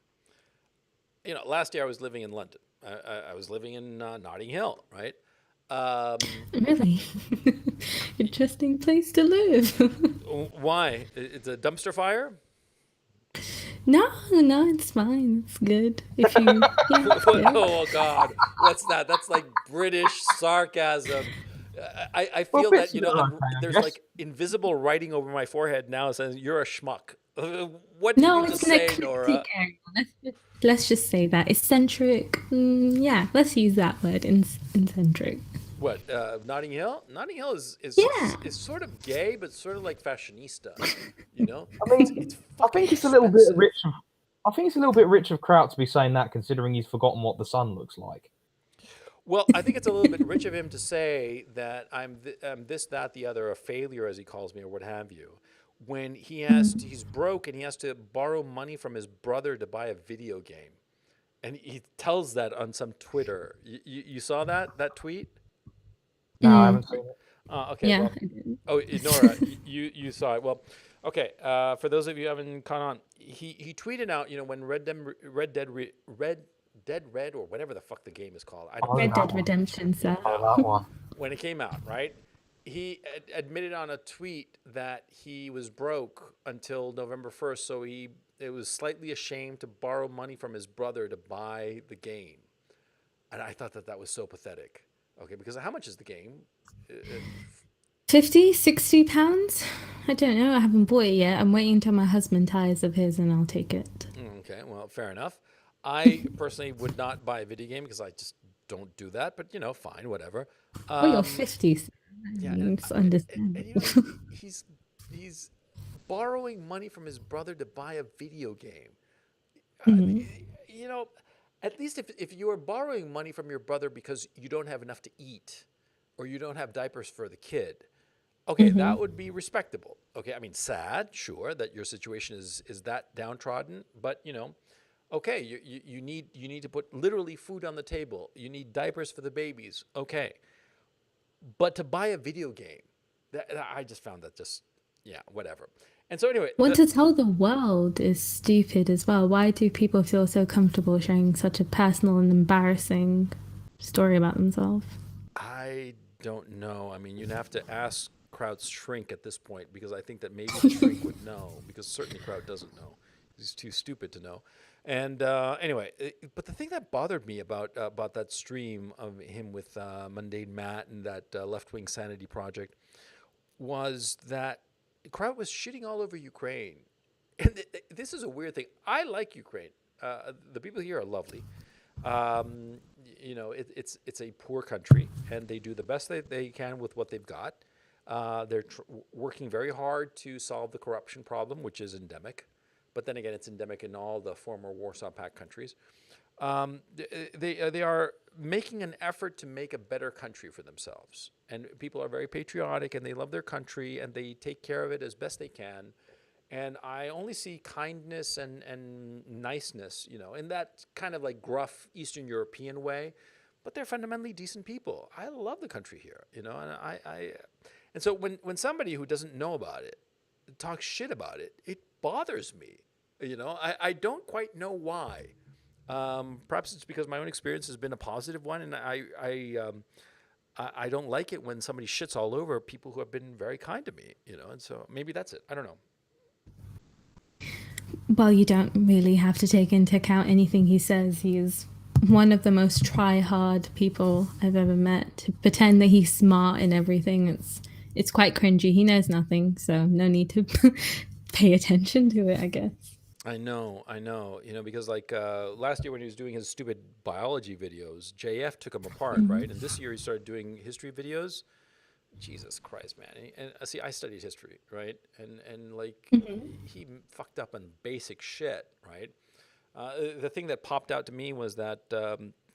Last year I was living in London. I was living in Notting Hill, right?
Really? Interesting place to live.
Why? It's a dumpster fire?
No, it's fine. It's good. If you.
Oh, God. What's that? That's like British sarcasm. I feel that, there's like invisible writing over my forehead now saying, you're a schmuck. What did you just say, Nora?
Let's just say that eccentric. Yeah, let's use that word. Eccentric.
What? Notting Hill? Notting Hill is sort of gay, but sort of like fashionista.
I think it's a little bit rich. I think it's a little bit rich of Kraut to be saying that, considering he's forgotten what the sun looks like.
Well, I think it's a little bit rich of him to say that I'm this, that, the other, a failure, as he calls me, or what have you, when he's broke and he has to borrow money from his brother to buy a video game, and he tells that on some Twitter. You saw that tweet?
No, I
Mm,
haven't seen it.
Okay,
yeah,
well,
I did.
oh, Nora, you saw it. Well, okay. For those of you who haven't caught on, he tweeted out, when Red Red or whatever the fuck the game is called. I don't
Oh,
know.
Red
that
Dead
one.
Redemption, sir.
Oh, that one.
When it came out, right? He admitted on a tweet that he was broke until November 1st, so it was slightly ashamed to borrow money from his brother to buy the game. And I thought that was so pathetic. Okay, because how much is the game?
50, 60 pounds? I don't know. I haven't bought it yet. I'm waiting until my husband tires of his and I'll take it.
Okay, well, fair enough. I personally would not buy a video game because I just don't do that. But fine, whatever.
Well, you're 50, so
Yeah,
it's understandable.
he's borrowing money from his brother to buy a video game.
Mhm.
You know, at least if you are borrowing money from your brother because you don't have enough to eat or you don't have diapers for the kid, okay, that would be respectable. Okay, I mean, sad, sure, that your situation is that downtrodden, but okay, you need to put literally food on the table. You need diapers for the babies. Okay, but to buy a video game, I just found that just yeah, whatever. And so anyway,
What to tell the world is stupid as well. Why do people feel so comfortable sharing such a personal and embarrassing story about themselves?
I don't know. I mean, you'd have to ask Kraut's shrink at this point because I think that maybe the shrink would know because certainly Kraut doesn't know. He's too stupid to know. And anyway, but the thing that bothered me about that stream of him with Mundane Matt and that Left Wing Sanity Project was that Kraut was shitting all over Ukraine. And this is a weird thing. I like Ukraine. The people here are lovely. It's a poor country, and they do the best they can with what they've got. They're working very hard to solve the corruption problem, which is endemic. But then again, it's endemic in all the former Warsaw Pact countries. They are making an effort to make a better country for themselves. And people are very patriotic, and they love their country, and they take care of it as best they can. And I only see kindness and niceness, in that kind of like gruff Eastern European way. But they're fundamentally decent people. I love the country here, and so when somebody who doesn't know about it talks shit about it, it bothers me. I don't quite know why. Perhaps it's because my own experience has been a positive one, and I don't like it when somebody shits all over people who have been very kind to me, and so maybe that's it. I don't know.
Well, you don't really have to take into account anything he says. He is one of the most try-hard people I've ever met. To pretend that he's smart and everything, it's quite cringy. He knows nothing, so no need to pay attention to it, I guess.
I know, because like last year when he was doing his stupid biology videos, JF took him apart, right? And this year he started doing history videos. Jesus Christ, man! And see, I studied history, right? And like he fucked up on basic shit, right? The thing that popped out to me was that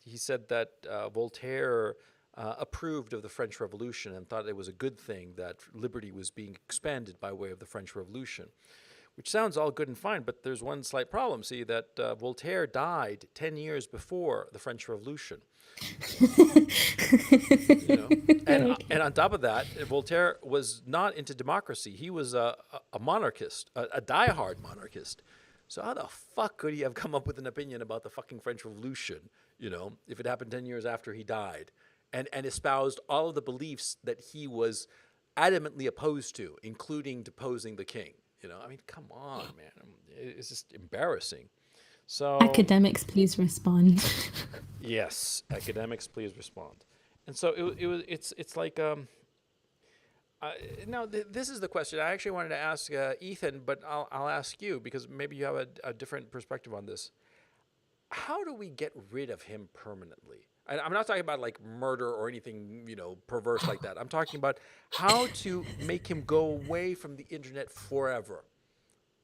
he said that Voltaire approved of the French Revolution and thought it was a good thing that liberty was being expanded by way of the French Revolution. Which sounds all good and fine, but there's one slight problem. See, that Voltaire died 10 years before the French Revolution. And on top of that, Voltaire was not into democracy. He was a monarchist, a diehard monarchist. So how the fuck could he have come up with an opinion about the fucking French Revolution, if it happened 10 years after he died, and espoused all of the beliefs that he was adamantly opposed to, including deposing the king? I mean, come on, man. It's just embarrassing. So
Academics, please respond.
yes, academics, please respond. And so it's like now this is the question I actually wanted to ask Ethan, but I'll ask you because maybe you have a different perspective on this. How do we get rid of him permanently? And I'm not talking about like murder or anything, perverse like that. I'm talking about how to make him go away from the internet forever.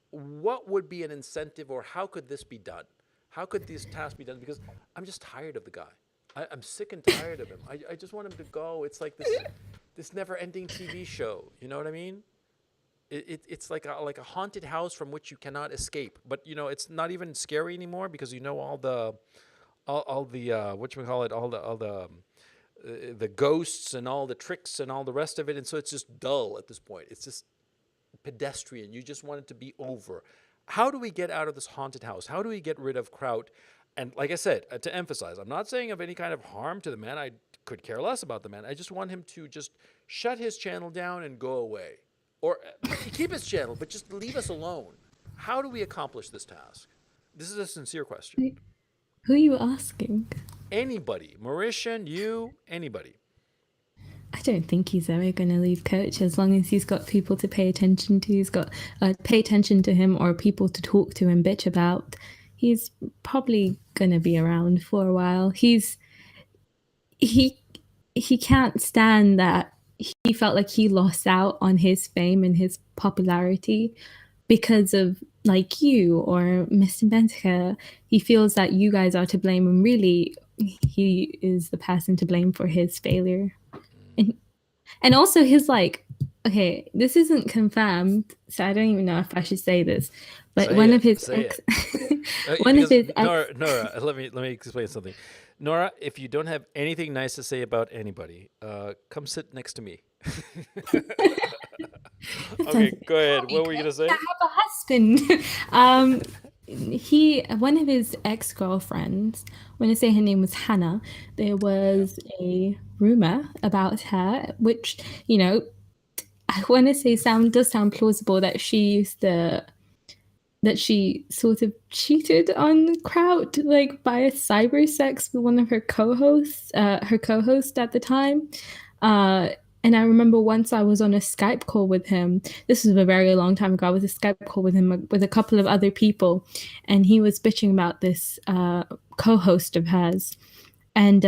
What would be an incentive, or how could this be done? How could these tasks be done? Because I'm just tired of the guy. I'm sick and tired of him. I just want him to go. It's like this never-ending TV show. You know what I mean? It's like a haunted house from which you cannot escape. But it's not even scary anymore because all the what you call it, the ghosts and all the tricks and all the rest of it, and so it's just dull at this point. It's just pedestrian. You just want it to be over. How do we get out of this haunted house? How do we get rid of Kraut? And like I said, to emphasize, I'm not saying of any kind of harm to the man. I could care less about the man. I just want him to just shut his channel down and go away. Or keep his channel, but just leave us alone. How do we accomplish this task? This is a sincere question.
Who are you asking?
Anybody. Mauritian, you, anybody.
I don't think he's ever going to leave Coach as long as he's got people to pay attention to. He's got pay attention to him or people to talk to and bitch about. He's probably going to be around for a while. He can't stand that he felt like he lost out on his fame and his popularity because of like you or Mr. Bentica. He feels that you guys are to blame when really he is the person to blame for his failure. And also his okay, this isn't confirmed, so I don't even know if I should say this, but
Say
one
it,
of his
say
ex,
it.
one of his
Nora, let me explain something. Nora, if you don't have anything nice to say about anybody, come sit next to me. Okay, go ahead. What were you gonna say?
I have a husband. One of his ex-girlfriends, when I say her name was Hannah, there was a rumor about her, which, I want to say does sound plausible that she sort of cheated on Kraut, like by cyber sex with one of her co-hosts, her co-host at the time. And I remember once I was on a Skype call with him. This was a very long time ago. I was a Skype call with him with a couple of other people, and he was bitching about this co-host of hers. And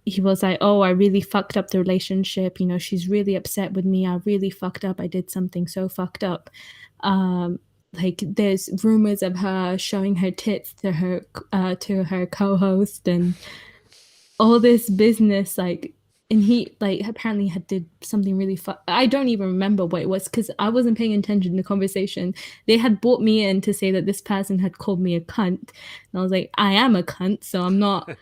he was like, "Oh, I really fucked up the relationship. She's really upset with me. I really fucked up. I did something so fucked up. Like, there's rumors of her showing her tits to her co-host and all this business, like." And he apparently had did something really I don't even remember what it was because I wasn't paying attention to the conversation. They had brought me in to say that this person had called me a cunt, and I was like, I am a cunt, so I'm not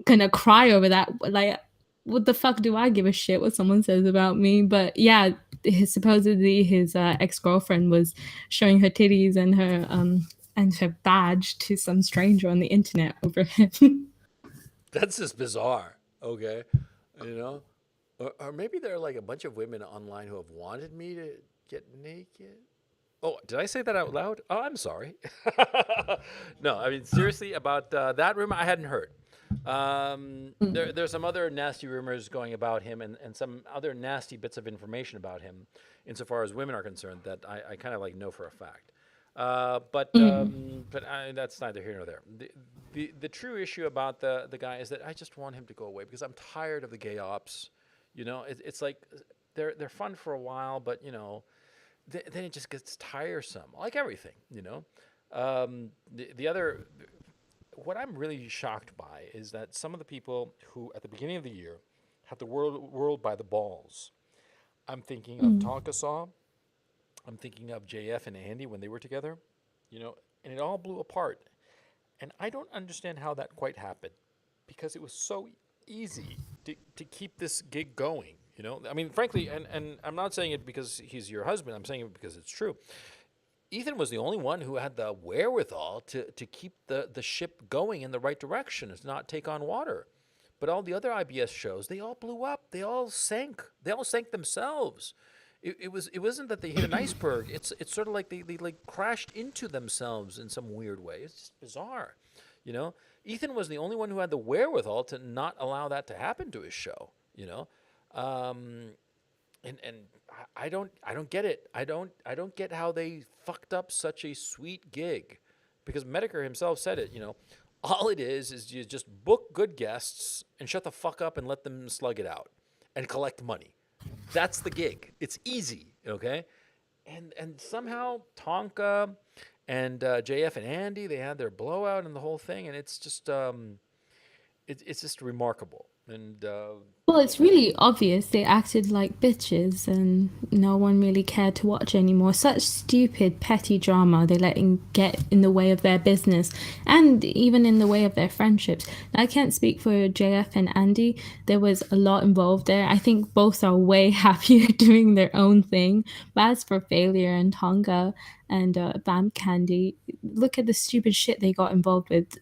gonna cry over that. Like, what the fuck do I give a shit what someone says about me? But yeah, supposedly his ex-girlfriend was showing her titties and her badge to some stranger on the internet over him.
That's just bizarre. Okay. Or maybe there are like a bunch of women online who have wanted me to get naked. Oh, did I say that out loud? Oh, I'm sorry. No, I mean, seriously, about that rumor, I hadn't heard. There's some other nasty rumors going about him and some other nasty bits of information about him insofar as women are concerned that I kind of know for a fact. But that's neither here nor there. The true issue about the guy is that I just want him to go away because I'm tired of the gay ops. It's like they're fun for a while, but then it just gets tiresome, like everything. The other, what I'm really shocked by is that some of the people who at the beginning of the year had the world by the balls. I'm thinking of Tonka Saw. I'm thinking of JF and Andy when they were together, and it all blew apart. And I don't understand how that quite happened because it was so easy to keep this gig going, I mean, frankly, and I'm not saying it because he's your husband. I'm saying it because it's true. Ethan was the only one who had the wherewithal to keep the ship going in the right direction and to not take on water. But all the other IBS shows, they all blew up. They all sank. They all sank themselves. It wasn't that they hit an iceberg. It's sort of like they crashed into themselves in some weird way. It's just bizarre, Ethan was the only one who had the wherewithal to not allow that to happen to his show, and I don't get it. I don't get how they fucked up such a sweet gig, because Medicare himself said it. All it is you just book good guests and shut the fuck up and let them slug it out and collect money. That's the gig. It's easy, okay? And somehow Tonka and JF and Andy, they had their blowout and the whole thing, and it's just it's just remarkable. And
Well, it's really obvious they acted like bitches and no one really cared to watch anymore. Such stupid, petty drama they letting get in the way of their business and even in the way of their friendships. Now, I can't speak for JF and Andy. There was a lot involved there. I think both are way happier doing their own thing. But as for Failure and Tonga and Bam Candy, look at the stupid shit they got involved with.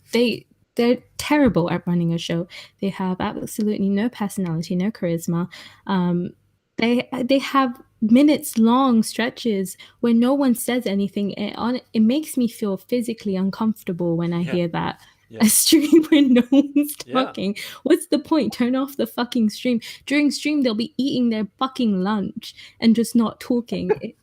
They're terrible at running a show. They have absolutely no personality, no charisma. They have minutes long stretches where no one says anything. It makes me feel physically uncomfortable when I hear that.
Yeah.
A stream where no one's
Yeah.
talking. What's the point? Turn off the fucking stream. During stream, they'll be eating their fucking lunch and just not talking.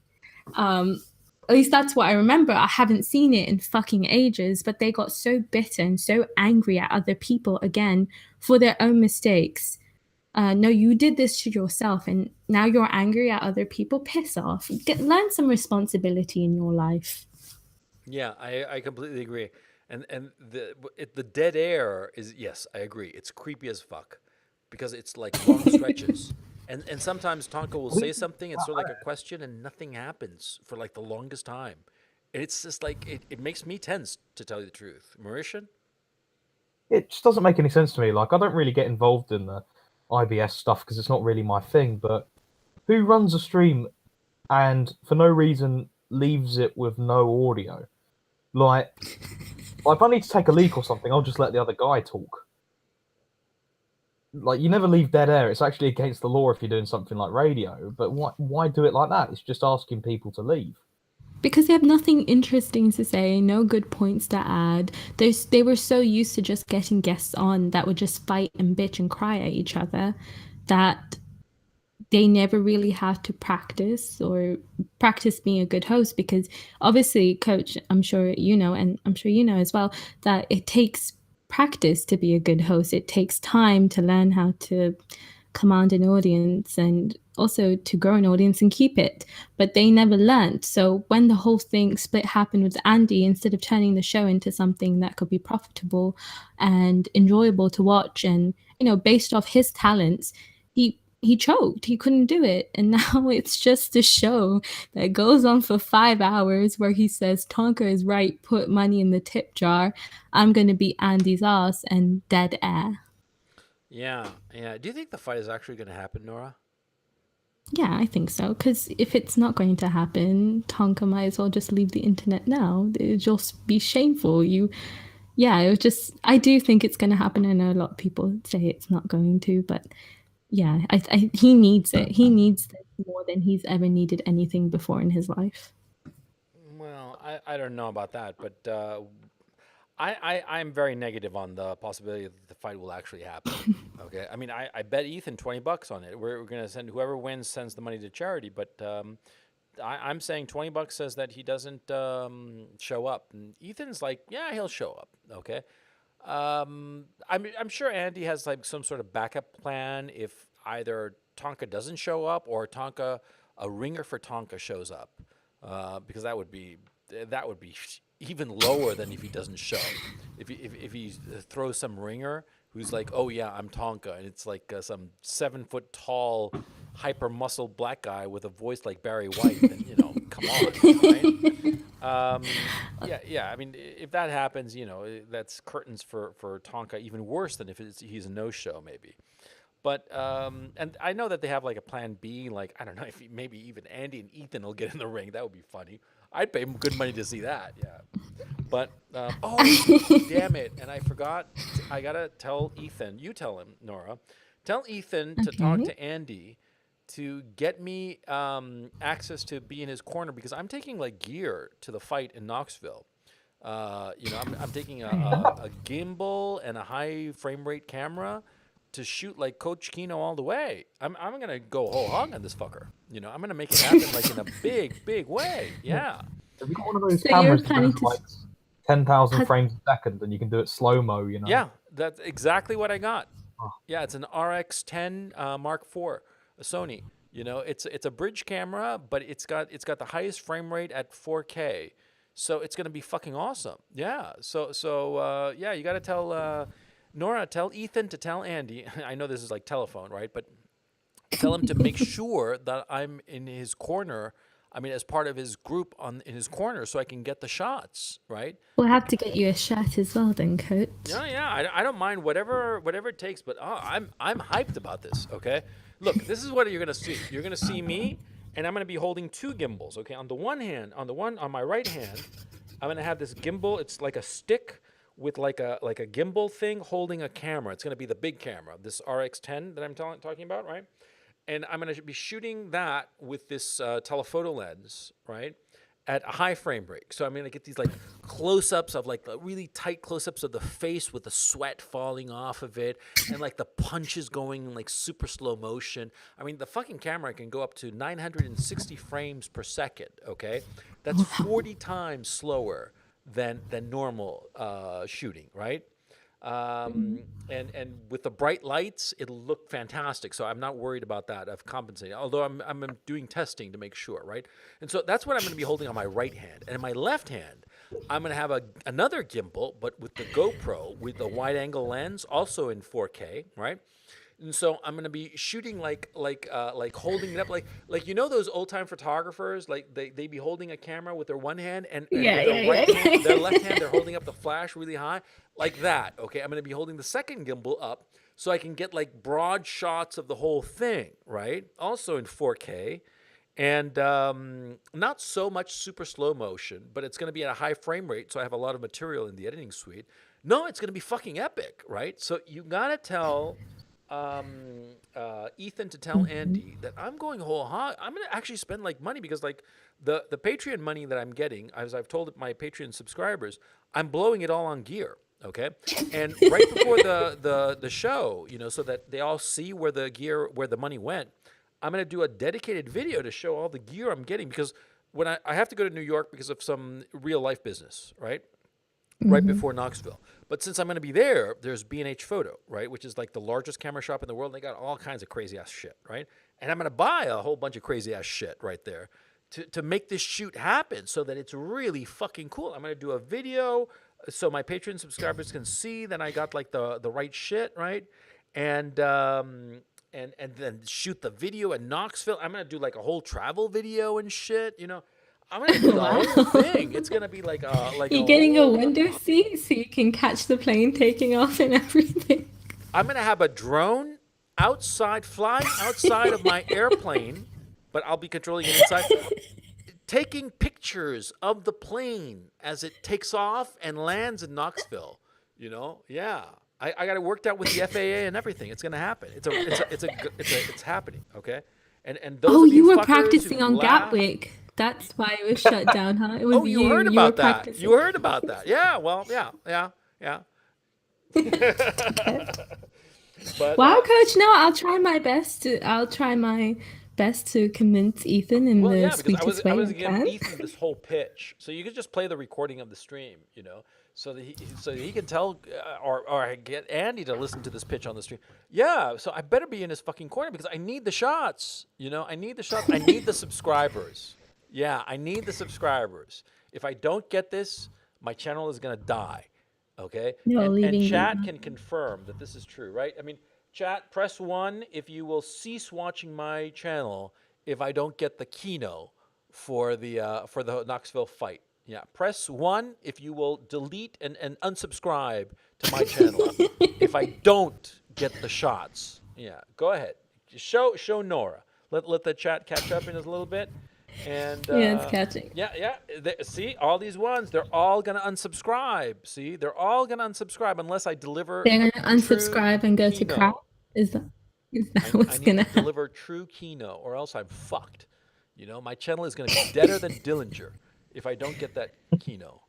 At least that's what I remember. I haven't seen it in fucking ages, but they got so bitter and so angry at other people again for their own mistakes. No, you did this to yourself, and now you're angry at other people. Piss off. Learn some responsibility in your life.
Yeah, I completely agree. And the dead air is, yes, I agree. It's creepy as fuck because it's like long stretches. And sometimes Tonka will say something, it's sort of like a question, and nothing happens for like the longest time. And it's just like it makes me tense, to tell you the truth. Mauritian?
It just doesn't make any sense to me. Like, I don't really get involved in the IBS stuff because it's not really my thing. But who runs a stream and for no reason leaves it with no audio? Like, if I need to take a leak or something, I'll just let the other guy talk. Like, you never leave dead air. It's actually against the law if you're doing something like radio. But why do it like that? It's just asking people to leave.
Because they have nothing interesting to say, no good points to add. They were so used to just getting guests on that would just fight and bitch and cry at each other that they never really have to practice being a good host, because obviously, Coach, I'm sure you know, and I'm sure you know as well, that it takes practice to be a good host. It takes time to learn how to command an audience and also to grow an audience and keep it. But they never learned. So when the whole thing split happened with Andy, instead of turning the show into something that could be profitable and enjoyable to watch and, based off his talents, he choked. He couldn't do it. And now it's just a show that goes on for 5 hours where he says, Tonka is right, put money in the tip jar. I'm going to beat Andy's ass, and dead air.
Yeah. Do you think the fight is actually going to happen, Nora?
Yeah, I think so. Because if it's not going to happen, Tonka might as well just leave the internet now. It'd just be shameful. I do think it's going to happen. I know a lot of people say it's not going to, but yeah, he needs it. He needs this more than he's ever needed anything before in his life.
Well, I don't know about that, but I'm very negative on the possibility that the fight will actually happen. Okay, I mean, I bet Ethan $20 on it. We're gonna send whoever wins sends the money to charity, but I'm saying $20 says that he doesn't show up, and Ethan's like, yeah, he'll show up. Okay. I'm sure Andy has like some sort of backup plan if either Tonka doesn't show up or a ringer for Tonka shows up, because that would be even lower than if he doesn't show. If he throws some ringer who's like, oh yeah, I'm Tonka, and it's like some 7-foot tall, hyper muscle black guy with a voice like Barry White, then come on, right? Yeah. I mean, if that happens, that's curtains for Tonka, even worse than if he's a no-show, maybe. But and I know that they have like a plan B, like I don't know if maybe even Andy and Ethan will get in the ring. That would be funny. I'd pay good money to see that. Yeah. But damn it! And I forgot. I gotta tell Ethan. You tell him, Nora. Tell Ethan to talk to Andy to get me access to be in his corner, because I'm taking like gear to the fight in Knoxville. I'm taking a gimbal and a high frame rate camera to shoot like Coach Kino all the way. I'm gonna go whole hog on this fucker. I'm gonna make it happen like in a big way. Yeah.
Have you got one of those
So
cameras
you're planning
that
to
like 10,000 frames a second, and you can do it slow mo?
Yeah, that's exactly what I got.
Oh.
Yeah, it's an RX10 Mark IV, a Sony. It's a bridge camera, but it's got the highest frame rate at 4K. So it's gonna be fucking awesome. Yeah. So yeah, you got to tell Nora, tell Ethan to tell Andy. I know this is like telephone, right? But tell him to make sure that I'm in his corner. I mean, as part of his group in his corner, so I can get the shots, right?
We'll have to get you a shirt as well, then, Coach.
Yeah. I don't mind whatever it takes, but I'm hyped about this. Okay, look, this is what you're gonna see. You're gonna see me, and I'm gonna be holding two gimbals. Okay, on the one hand, on my right hand, I'm gonna have this gimbal. It's like a stick with like a gimbal thing holding a camera. It's gonna be the big camera, this RX10 that I'm talking about, right? And I'm going to be shooting that with this telephoto lens, right, at a high frame rate. So I'm going to get these like close-ups of like the really tight close-ups of the face with the sweat falling off of it, and like the punches going in like super slow motion. I mean, the fucking camera can go up to 960 frames per second. Okay, that's 40 times slower than normal shooting, right? And with the bright lights, it'll look fantastic. So I'm not worried about that of compensating, although I'm doing testing to make sure, right? And so that's what I'm going to be holding on my right hand. And in my left hand, I'm going to have another gimbal, but with the GoPro with the wide angle lens, also in 4K, right? And so I'm gonna be shooting like holding it up like those old time photographers, like they be holding a camera with their one hand and with their right hand, their left hand they're holding up the flash really high, like that. Okay, I'm gonna be holding the second gimbal up so I can get like broad shots of the whole thing, right? Also in 4K. And not so much super slow motion, but it's going to be at a high frame rate, so I have a lot of material in the editing suite. No, it's going to be fucking epic, right? So you got to tell Ethan to tell Andy that I'm going whole hog. I'm going to actually spend like money because like the Patreon money that I'm getting, as I've told my Patreon subscribers, I'm blowing it all on gear. Okay, and right before the show, so that they all see where the money went, I'm going to do a dedicated video to show all the gear I'm getting, because when I have to go to New York because of some real life business, right? Right before Knoxville. But since I'm going to be there, there's B&H Photo, right? Which is like the largest camera shop in the world. And they got all kinds of crazy ass shit, right? And I'm going to buy a whole bunch of crazy ass shit right there to make this shoot happen so that it's really fucking cool. I'm going to do a video so my Patreon subscribers can see that I got like the right shit, right? And then shoot the video in Knoxville. I'm gonna do like a whole travel video and shit. I'm gonna do the whole thing. It's gonna be like
You're getting a window seat so you can catch the plane taking off and everything.
I'm gonna have a drone flying outside of my airplane, but I'll be controlling it inside, taking pictures of the plane as it takes off and lands in Knoxville. Yeah. I got it worked out with the FAA and everything. It's gonna happen. It's happening. Okay, and those.
Oh, you were practicing on Gatwick. That's why it was shut down, huh? It was
you heard about that. You heard about that. Yeah. Well, yeah. But,
wow, Coach. No, I'll try my best to convince Ethan in the sweetest way
I was
I
giving
can.
Ethan this whole pitch, so you could just play the recording of the stream, so that he can tell, or get Andy to listen to this pitch on the stream. Yeah, so I better be in his fucking corner because I need the shots. I need the shots. I need the subscribers. Yeah, I need the subscribers. If I don't get this, my channel is gonna die. Okay, and chat can confirm that this is true, right? I mean, chat, press 1 if you will cease watching my channel if I don't get the keynote for the Knoxville fight. Yeah, press 1 if you will delete and unsubscribe to my channel if I don't get the shots. Yeah, go ahead. Show Nora. Let the chat catch up in a little bit. And
yeah, it's catching.
Yeah. See, all these ones, they're all gonna unsubscribe. See, they're all gonna unsubscribe unless I deliver.
They're gonna unsubscribe and go to crap. Is that what's gonna happen?
Deliver true Kino, or else I'm fucked. My channel is gonna be deader than Dillinger if I don't get that Kino.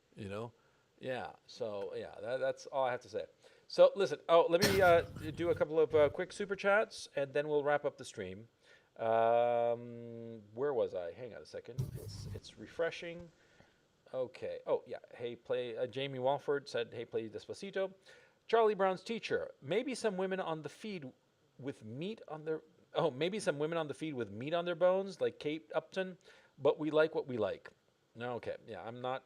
Yeah. So yeah, that's all I have to say. So listen. Oh, let me do a couple of quick super chats, and then we'll wrap up the stream. Where was I? Hang on a second. It's refreshing. Okay. Oh yeah. Hey, play. Jamie Walford said, "Hey, play Despacito." Charlie Brown's teacher. Maybe some women on the feed with meat on their. Oh, maybe some women on the feed with meat on their bones, like Kate Upton. But we like what we like. No, okay. Yeah, I'm not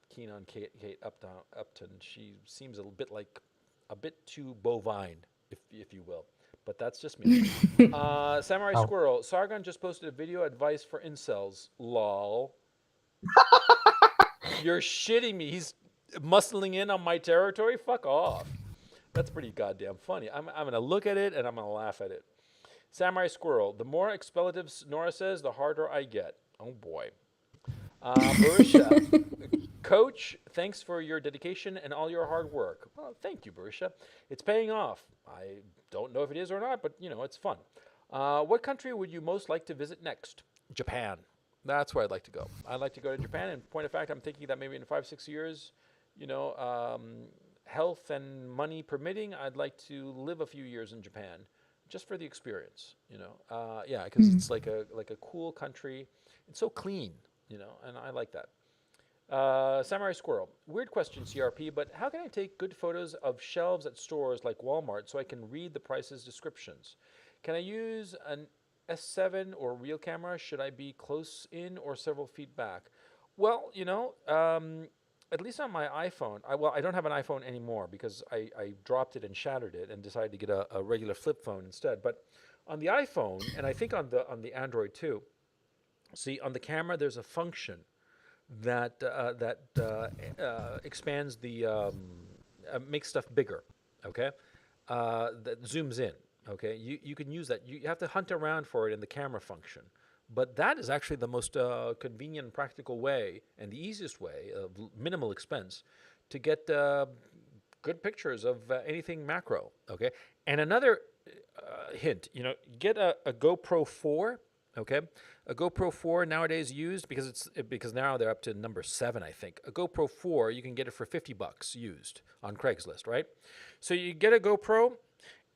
keen on Kate Upton. She seems a little bit like a bit too bovine, if you will. But that's just me. Samurai
Oh.
Squirrel, Sargon just posted a video advice for incels. Lol. You're shitting me. He's muscling in on my territory? Fuck off. That's pretty goddamn funny. I'm going to look at it and I'm going to laugh at it. Samurai Squirrel, the more expletives Nora says, the harder I get. Oh boy. Barisha, Coach, thanks for your dedication and all your hard work. Well, thank you, Barisha. It's paying off. I don't know if it is or not, but it's fun. What country would you most like to visit next? Japan. That's where I'd like to go. I'd like to go to Japan. And point of fact, I'm thinking that maybe in 5-6 years, health and money permitting, I'd like to live a few years in Japan, just for the experience. Yeah, because it's like a cool country. It's so clean, and I like that. Samurai Squirrel. Weird question, CRP, but how can I take good photos of shelves at stores like Walmart so I can read the prices descriptions? Can I use an S7 or real camera? Should I be close in or several feet back? Well, at least on my iPhone, I don't have an iPhone anymore because I dropped it and shattered it and decided to get a regular flip phone instead. But on the iPhone, and I think on the Android too, see, on the camera there's a function that expands makes stuff bigger, okay? That zooms in, okay? You can use that. You have to hunt around for it in the camera function. But that is actually the most convenient and practical way and the easiest way of minimal expense to get good pictures of anything macro, okay? And another hint, get a GoPro 4, okay? A GoPro 4 nowadays used because now they're up to number 7, I think. A GoPro 4, you can get it for $50 used on Craigslist, right? So you get a GoPro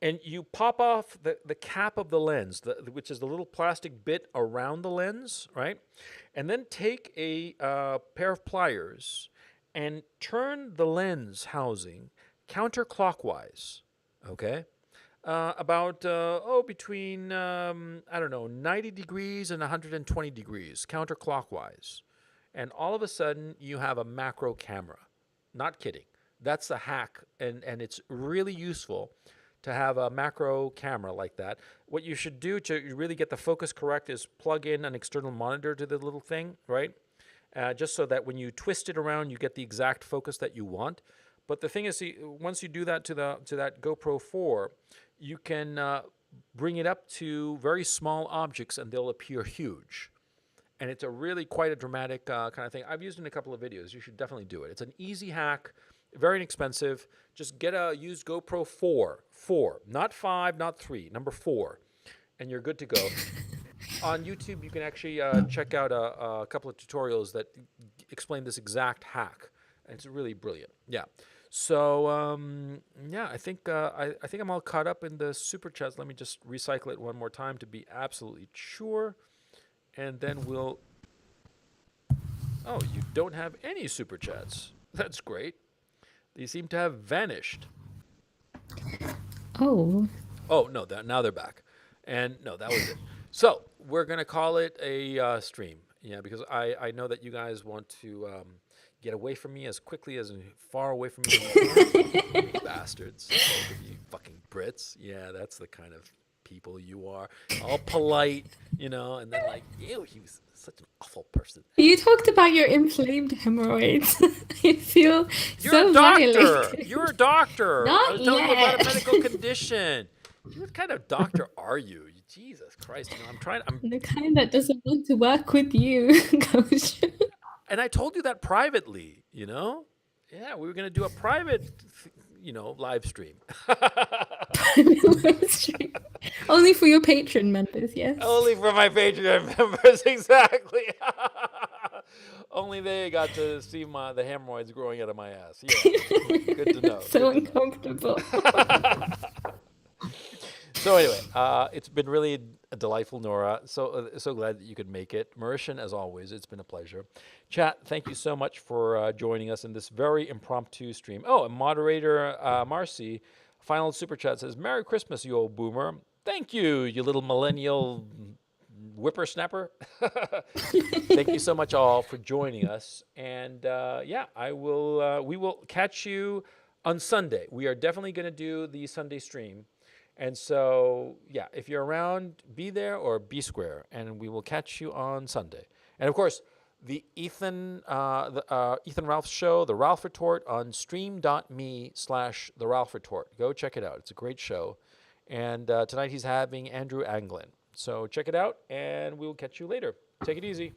and you pop off the cap of the lens, which is the little plastic bit around the lens, right? And then take a pair of pliers and turn the lens housing counterclockwise, okay? About between 90 degrees and 120 degrees counterclockwise, and all of a sudden you have a macro camera. Not kidding. That's the hack, and it's really useful to have a macro camera like that. What you should do to really get the focus correct is plug in an external monitor to the little thing, right? Just so that when you twist it around, you get the exact focus that you want. But the thing is, see, once you do that to that GoPro 4, you can bring it up to very small objects and they'll appear huge. And it's quite a dramatic kind of thing. I've used it in a couple of videos. You should definitely do it. It's an easy hack, very inexpensive. Just get a used GoPro 4, not 5, not 3, number 4, and you're good to go. On YouTube, you can actually check out a couple of tutorials that explain this exact hack. And it's really brilliant. Yeah. So I think I'm all caught up in the super chats. Let me just recycle it one more time to be absolutely sure, and then we'll. Oh, you don't have any super chats. That's great. They seem to have vanished.
Oh.
Oh no! Now they're back, and no, that was it. So we're gonna call it a stream. Yeah, because I know that you guys want to. Get away from me as quickly as far away from me as you can. Bastards. Both of you fucking Brits. Yeah, that's the kind of people you are. All polite, and then like, ew, he was such an awful person.
You talked about your inflamed hemorrhoids. I feel
You're
so
a doctor.
violated.
You're a doctor.
Not
I was telling you about a
yet.
medical condition. What kind of doctor are you? Jesus Christ. I'm
The kind that doesn't want to work with you, Coach.
And I told you that privately, Yeah, we were going to do a private, live stream.
Only for your Patreon members, yes.
Only for my Patreon members, exactly. Only they got to see the hemorrhoids growing out of my ass. Yeah, good to know.
So uncomfortable.
So anyway, it's been really delightful, Nora. So glad that you could make it. Mauritian, as always, it's been a pleasure. Chat, thank you so much for joining us in this very impromptu stream. Oh, and moderator Marcy, final super chat says, "Merry Christmas, you old boomer." Thank you, you little millennial whippersnapper. Thank you so much all for joining us. And we will catch you On Sunday. We are definitely going to do the Sunday stream. And so, yeah, if you're around, be there or be square, and we will catch you on Sunday. And of course, the Ethan Ralph show, the Ralph Retort on stream.me/the Ralph Retort. Go check it out. It's a great show. And tonight he's having Andrew Anglin. So check it out, and we'll catch you later. Take it easy.